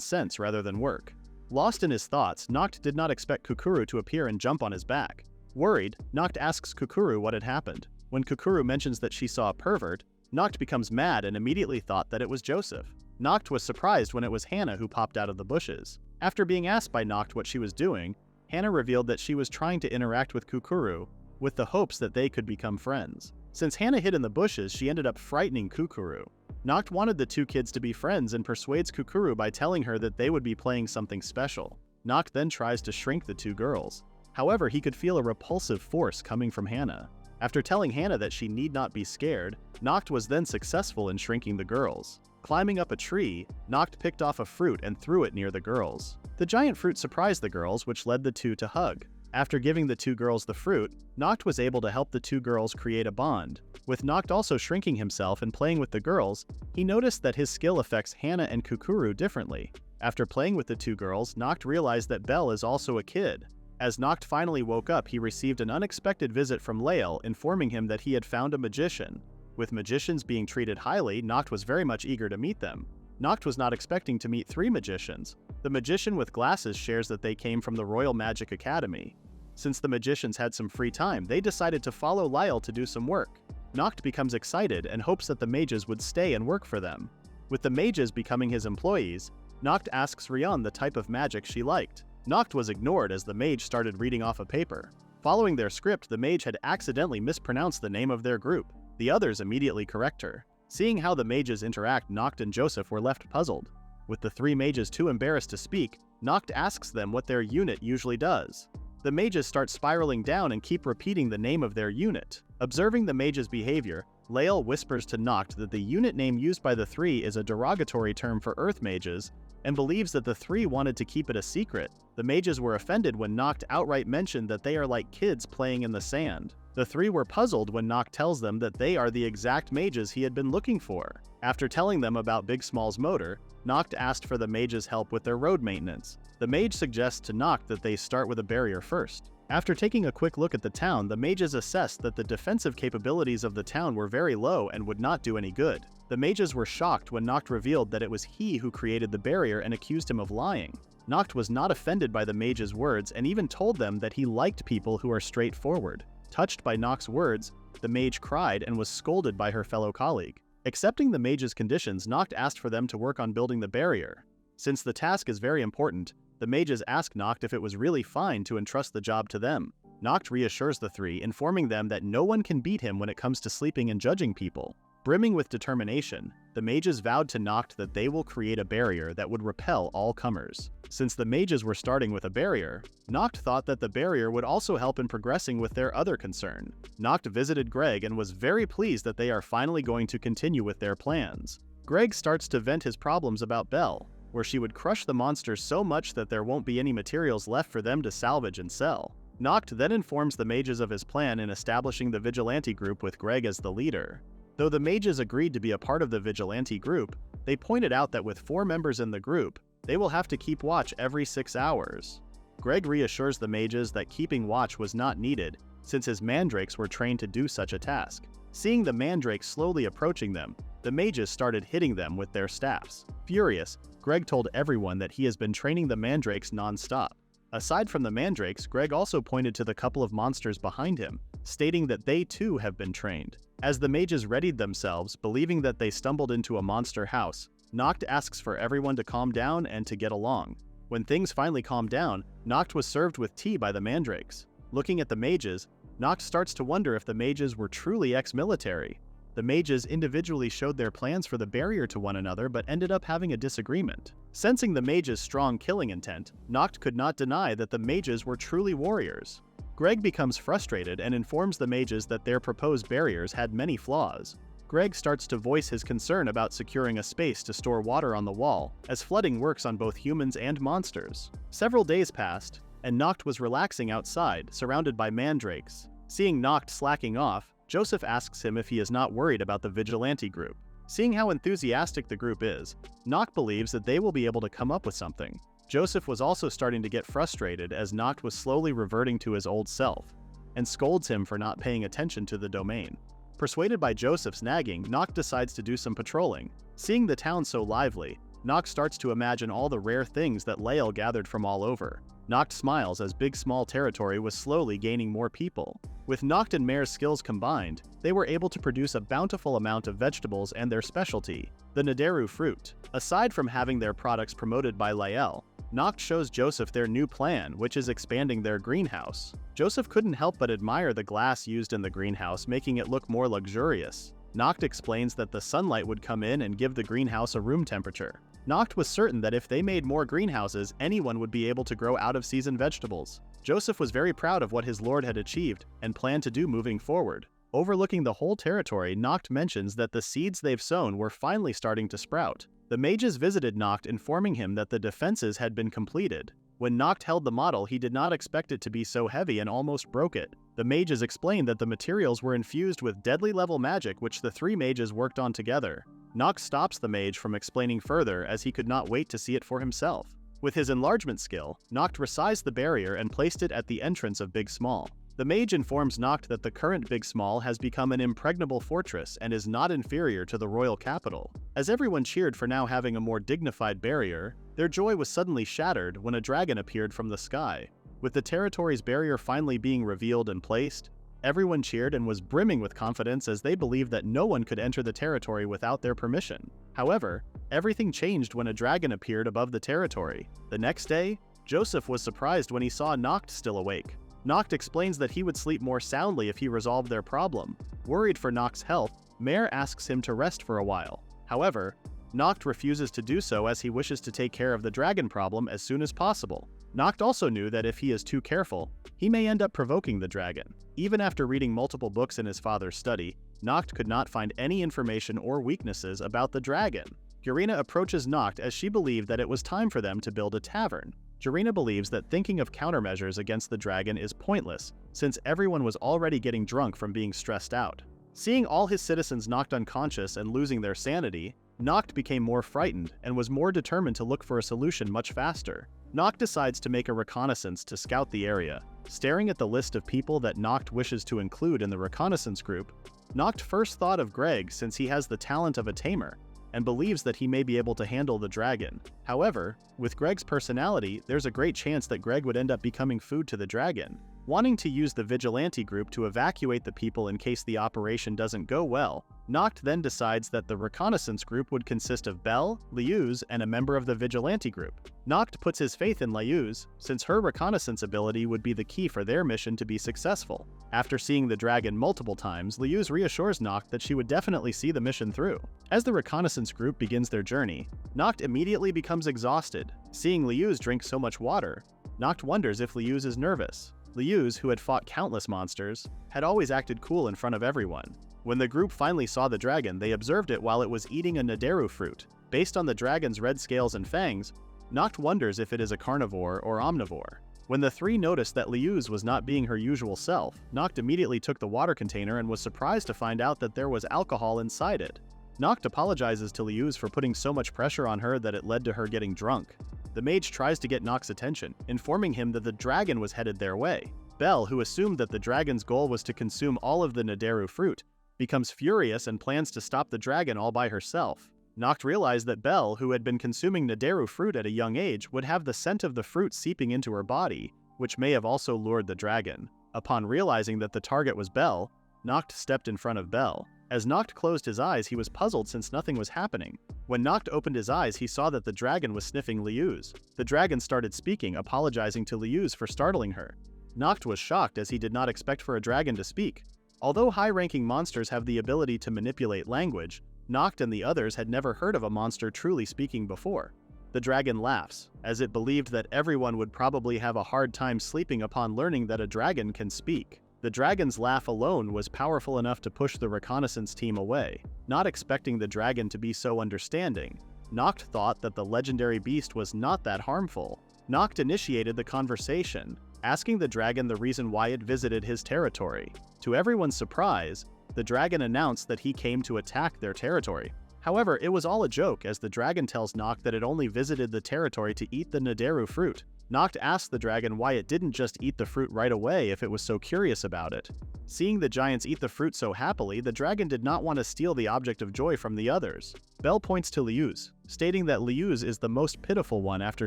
sense rather than work. Lost in his thoughts, Noct did not expect Kukuru to appear and jump on his back. Worried, Noct asks Kukuru what had happened. When Kukuru mentions that she saw a pervert, Noct becomes mad and immediately thought that it was Joseph. Noct was surprised when it was Hannah who popped out of the bushes. After being asked by Noct what she was doing, Hannah revealed that she was trying to interact with Kukuru, with the hopes that they could become friends. Since Hannah hid in the bushes, she ended up frightening Kukuru. Noct wanted the two kids to be friends and persuades Kukuru by telling her that they would be playing something special. Noct then tries to shrink the two girls. However, he could feel a repulsive force coming from Hannah. After telling Hannah that she need not be scared, Noct was then successful in shrinking the girls. Climbing up a tree, Noct picked off a fruit and threw it near the girls. The giant fruit surprised the girls, which led the two to hug. After giving the two girls the fruit, Noct was able to help the two girls create a bond. With Noct also shrinking himself and playing with the girls, he noticed that his skill affects Hannah and Kukuru differently. After playing with the two girls, Noct realized that Belle is also a kid. As Noct finally woke up, he received an unexpected visit from Lael, informing him that he had found a magician. With magicians being treated highly, Noct was very much eager to meet them. Noct was not expecting to meet 3 magicians. The magician with glasses shares that they came from the Royal Magic Academy. Since the magicians had some free time, they decided to follow Lyle to do some work. Noct becomes excited and hopes that the mages would stay and work for them. With the mages becoming his employees, Noct asks Rion the type of magic she liked. Noct was ignored as the mage started reading off a paper. Following their script, the mage had accidentally mispronounced the name of their group. The others immediately correct her. Seeing how the mages interact, Noct and Joseph were left puzzled. With the 3 mages too embarrassed to speak, Noct asks them what their unit usually does. The mages start spiraling down and keep repeating the name of their unit. Observing the mages' behavior, Lael whispers to Noct that the unit name used by the 3 is a derogatory term for earth mages, and believes that the 3 wanted to keep it a secret. The mages were offended when Noct outright mentioned that they are like kids playing in the sand. The 3 were puzzled when Noct tells them that they are the exact mages he had been looking for. After telling them about Bigsmall's motor, Noct asked for the mage's help with their road maintenance. The mage suggests to Noct that they start with a barrier first. After taking a quick look at the town, the mages assessed that the defensive capabilities of the town were very low and would not do any good. The mages were shocked when Noct revealed that it was he who created the barrier and accused him of lying. Noct was not offended by the mage's words and even told them that he liked people who are straightforward. Touched by Noct's words, the mage cried and was scolded by her fellow colleague. Accepting the mage's conditions, Noct asked for them to work on building the barrier. Since the task is very important, the mages asked Noct if it was really fine to entrust the job to them. Noct reassures the three, informing them that no one can beat him when it comes to sleeping and judging people. Brimming with determination, the mages vowed to Noct that they will create a barrier that would repel all comers. Since the mages were starting with a barrier, Noct thought that the barrier would also help in progressing with their other concern. Noct visited Greg and was very pleased that they are finally going to continue with their plans. Greg starts to vent his problems about Belle, where she would crush the monsters so much that there won't be any materials left for them to salvage and sell. Noct then informs the mages of his plan in establishing the vigilante group with Greg as the leader. Though the mages agreed to be a part of the vigilante group, they pointed out that with 4 members in the group, they will have to keep watch every 6 hours. Greg reassures the mages that keeping watch was not needed, since his mandrakes were trained to do such a task. Seeing the mandrakes slowly approaching them, the mages started hitting them with their staffs. Furious, Greg told everyone that he has been training the mandrakes non-stop. Aside from the mandrakes, Greg also pointed to the couple of monsters behind him, stating that they too have been trained. As the mages readied themselves, believing that they stumbled into a monster house, Noct asks for everyone to calm down and to get along. When things finally calmed down, Noct was served with tea by the mandrakes. Looking at the mages, Noct starts to wonder if the mages were truly ex-military. The mages individually showed their plans for the barrier to one another but ended up having a disagreement. Sensing the mages' strong killing intent, Noct could not deny that the mages were truly warriors. Greg becomes frustrated and informs the mages that their proposed barriers had many flaws. Greg starts to voice his concern about securing a space to store water on the wall, as flooding works on both humans and monsters. Several days passed, and Noct was relaxing outside, surrounded by mandrakes. Seeing Noct slacking off, Joseph asks him if he is not worried about the vigilante group. Seeing how enthusiastic the group is, Noct believes that they will be able to come up with something. Joseph was also starting to get frustrated as Noct was slowly reverting to his old self, and scolds him for not paying attention to the domain. Persuaded by Joseph's nagging, Noct decides to do some patrolling. Seeing the town so lively, Noct starts to imagine all the rare things that Lael gathered from all over. Noct smiles as Bigsmall territory was slowly gaining more people. With Noct and Mare's skills combined, they were able to produce a bountiful amount of vegetables and their specialty, the Nadaru fruit. Aside from having their products promoted by Lael, Noct shows Joseph their new plan, which is expanding their greenhouse. Joseph couldn't help but admire the glass used in the greenhouse, making it look more luxurious. Noct explains that the sunlight would come in and give the greenhouse a room temperature. Noct was certain that if they made more greenhouses, anyone would be able to grow out-of-season vegetables. Joseph was very proud of what his lord had achieved and planned to do moving forward. Overlooking the whole territory, Noct mentions that the seeds they've sown were finally starting to sprout. The mages visited Noct, informing him that the defenses had been completed. When Noct held the model, he did not expect it to be so heavy and almost broke it. The mages explained that the materials were infused with deadly level magic which the 3 mages worked on together. Noct stops the mage from explaining further as he could not wait to see it for himself. With his enlargement skill, Noct resized the barrier and placed it at the entrance of Bigsmall. The mage informs Noct that the current Bigsmall has become an impregnable fortress and is not inferior to the royal capital. As everyone cheered for now having a more dignified barrier, their joy was suddenly shattered when a dragon appeared from the sky. With the territory's barrier finally being revealed and placed, everyone cheered and was brimming with confidence as they believed that no one could enter the territory without their permission. However, everything changed when a dragon appeared above the territory. The next day, Joseph was surprised when he saw Noct still awake. Noct explains that he would sleep more soundly if he resolved their problem. Worried for Noct's health, Mare asks him to rest for a while. However, Noct refuses to do so as he wishes to take care of the dragon problem as soon as possible. Noct also knew that if he is too careful, he may end up provoking the dragon. Even after reading multiple books in his father's study, Noct could not find any information or weaknesses about the dragon. Gurina approaches Noct as she believed that it was time for them to build a tavern. Gurina believes that thinking of countermeasures against the dragon is pointless, since everyone was already getting drunk from being stressed out. Seeing all his citizens knocked unconscious and losing their sanity, Noct became more frightened and was more determined to look for a solution much faster. Noct decides to make a reconnaissance to scout the area. Staring at the list of people that Noct wishes to include in the reconnaissance group, Noct first thought of Greg since he has the talent of a tamer, and believes that he may be able to handle the dragon. However, with Greg's personality, there's a great chance that Greg would end up becoming food to the dragon. Wanting to use the vigilante group to evacuate the people in case the operation doesn't go well, Noct then decides that the reconnaissance group would consist of Belle, Liuz, and a member of the vigilante group. Noct puts his faith in Liuz, since her reconnaissance ability would be the key for their mission to be successful. After seeing the dragon multiple times, Liuz reassures Noct that she would definitely see the mission through. As the reconnaissance group begins their journey, Noct immediately becomes exhausted. Seeing Liuz drink so much water, Noct wonders if Liuz is nervous. Liuz, who had fought countless monsters, had always acted cool in front of everyone. When the group finally saw the dragon, they observed it while it was eating a Nadaru fruit. Based on the dragon's red scales and fangs, Noct wonders if it is a carnivore or omnivore. When the three noticed that Liuz was not being her usual self, Noct immediately took the water container and was surprised to find out that there was alcohol inside it. Noct apologizes to Liuz for putting so much pressure on her that it led to her getting drunk. The mage tries to get Noct's attention, informing him that the dragon was headed their way. Belle, who assumed that the dragon's goal was to consume all of the Nadaru fruit, becomes furious and plans to stop the dragon all by herself. Noct realized that Belle, who had been consuming Nadaru fruit at a young age, would have the scent of the fruit seeping into her body, which may have also lured the dragon. Upon realizing that the target was Belle, Noct stepped in front of Belle. As Noct closed his eyes, he was puzzled since nothing was happening. When Noct opened his eyes, he saw that the dragon was sniffing Liuz. The dragon started speaking, apologizing to Liuz for startling her. Noct was shocked as he did not expect for a dragon to speak. Although high-ranking monsters have the ability to manipulate language, Noct and the others had never heard of a monster truly speaking before. The dragon laughs, as it believed that everyone would probably have a hard time sleeping upon learning that a dragon can speak. The dragon's laugh alone was powerful enough to push the reconnaissance team away. Not expecting the dragon to be so understanding, Noct thought that the legendary beast was not that harmful. Noct initiated the conversation, asking the dragon the reason why it visited his territory. To everyone's surprise, the dragon announced that he came to attack their territory. However, it was all a joke, as the dragon tells Noct that it only visited the territory to eat the Nadaru fruit. Noct asked the dragon why it didn't just eat the fruit right away if it was so curious about it. Seeing the giants eat the fruit so happily, the dragon did not want to steal the object of joy from the others. Belle points to Liuz, stating that Liuz is the most pitiful one after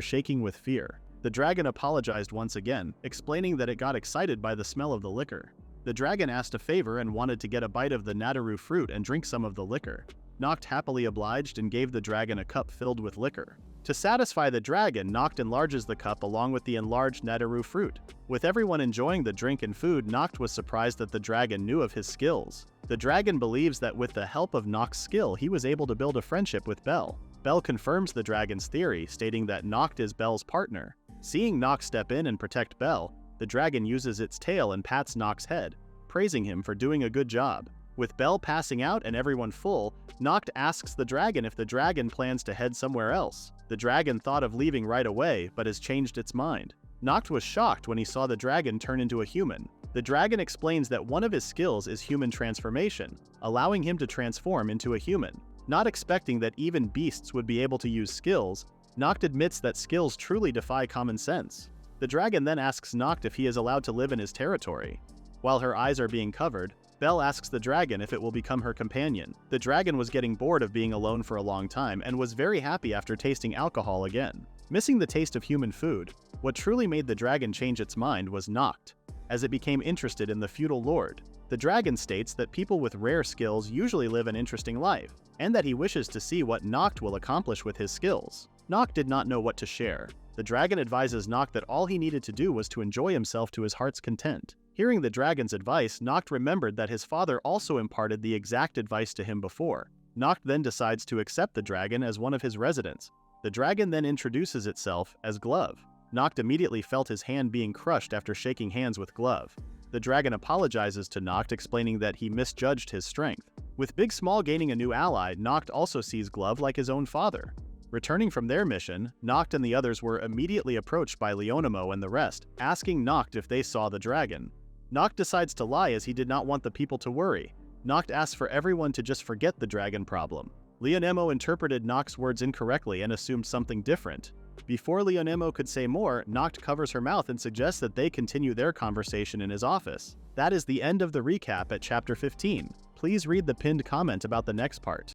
shaking with fear. The dragon apologized once again, explaining that it got excited by the smell of the liquor. The dragon asked a favor and wanted to get a bite of the Nadaru fruit and drink some of the liquor. Noct happily obliged and gave the dragon a cup filled with liquor. To satisfy the dragon, Noct enlarges the cup along with the enlarged Nadaru fruit. With everyone enjoying the drink and food, Noct was surprised that the dragon knew of his skills. The dragon believes that with the help of Noct's skill, he was able to build a friendship with Belle. Belle confirms the dragon's theory, stating that Noct is Belle's partner. Seeing Noct step in and protect Belle, the dragon uses its tail and pats Noct's head, praising him for doing a good job. With Belle passing out and everyone full, Noct asks the dragon if the dragon plans to head somewhere else. The dragon thought of leaving right away, but has changed its mind. Noct was shocked when he saw the dragon turn into a human. The dragon explains that one of his skills is human transformation, allowing him to transform into a human. Not expecting that even beasts would be able to use skills, Noct admits that skills truly defy common sense. The dragon then asks Noct if he is allowed to live in his territory. While her eyes are being covered, Belle asks the dragon if it will become her companion. The dragon was getting bored of being alone for a long time and was very happy after tasting alcohol again. Missing the taste of human food, what truly made the dragon change its mind was Noct, as it became interested in the feudal lord. The dragon states that people with rare skills usually live an interesting life, and that he wishes to see what Noct will accomplish with his skills. Noct did not know what to share. The dragon advises Noct that all he needed to do was to enjoy himself to his heart's content. Hearing the dragon's advice, Noct remembered that his father also imparted the exact advice to him before. Noct then decides to accept the dragon as one of his residents. The dragon then introduces itself as Glove. Noct immediately felt his hand being crushed after shaking hands with Glove. The dragon apologizes to Noct, explaining that he misjudged his strength. With Bigsmall gaining a new ally, Noct also sees Glove like his own father. Returning from their mission, Noct and the others were immediately approached by Leonimo and the rest, asking Noct if they saw the dragon. Noct decides to lie as he did not want the people to worry. Noct asks for everyone to just forget the dragon problem. Leonemo interpreted Noct's words incorrectly and assumed something different. Before Leonemo could say more, Noct covers her mouth and suggests that they continue their conversation in his office. That is the end of the recap at Chapter 15. Please read the pinned comment about the next part.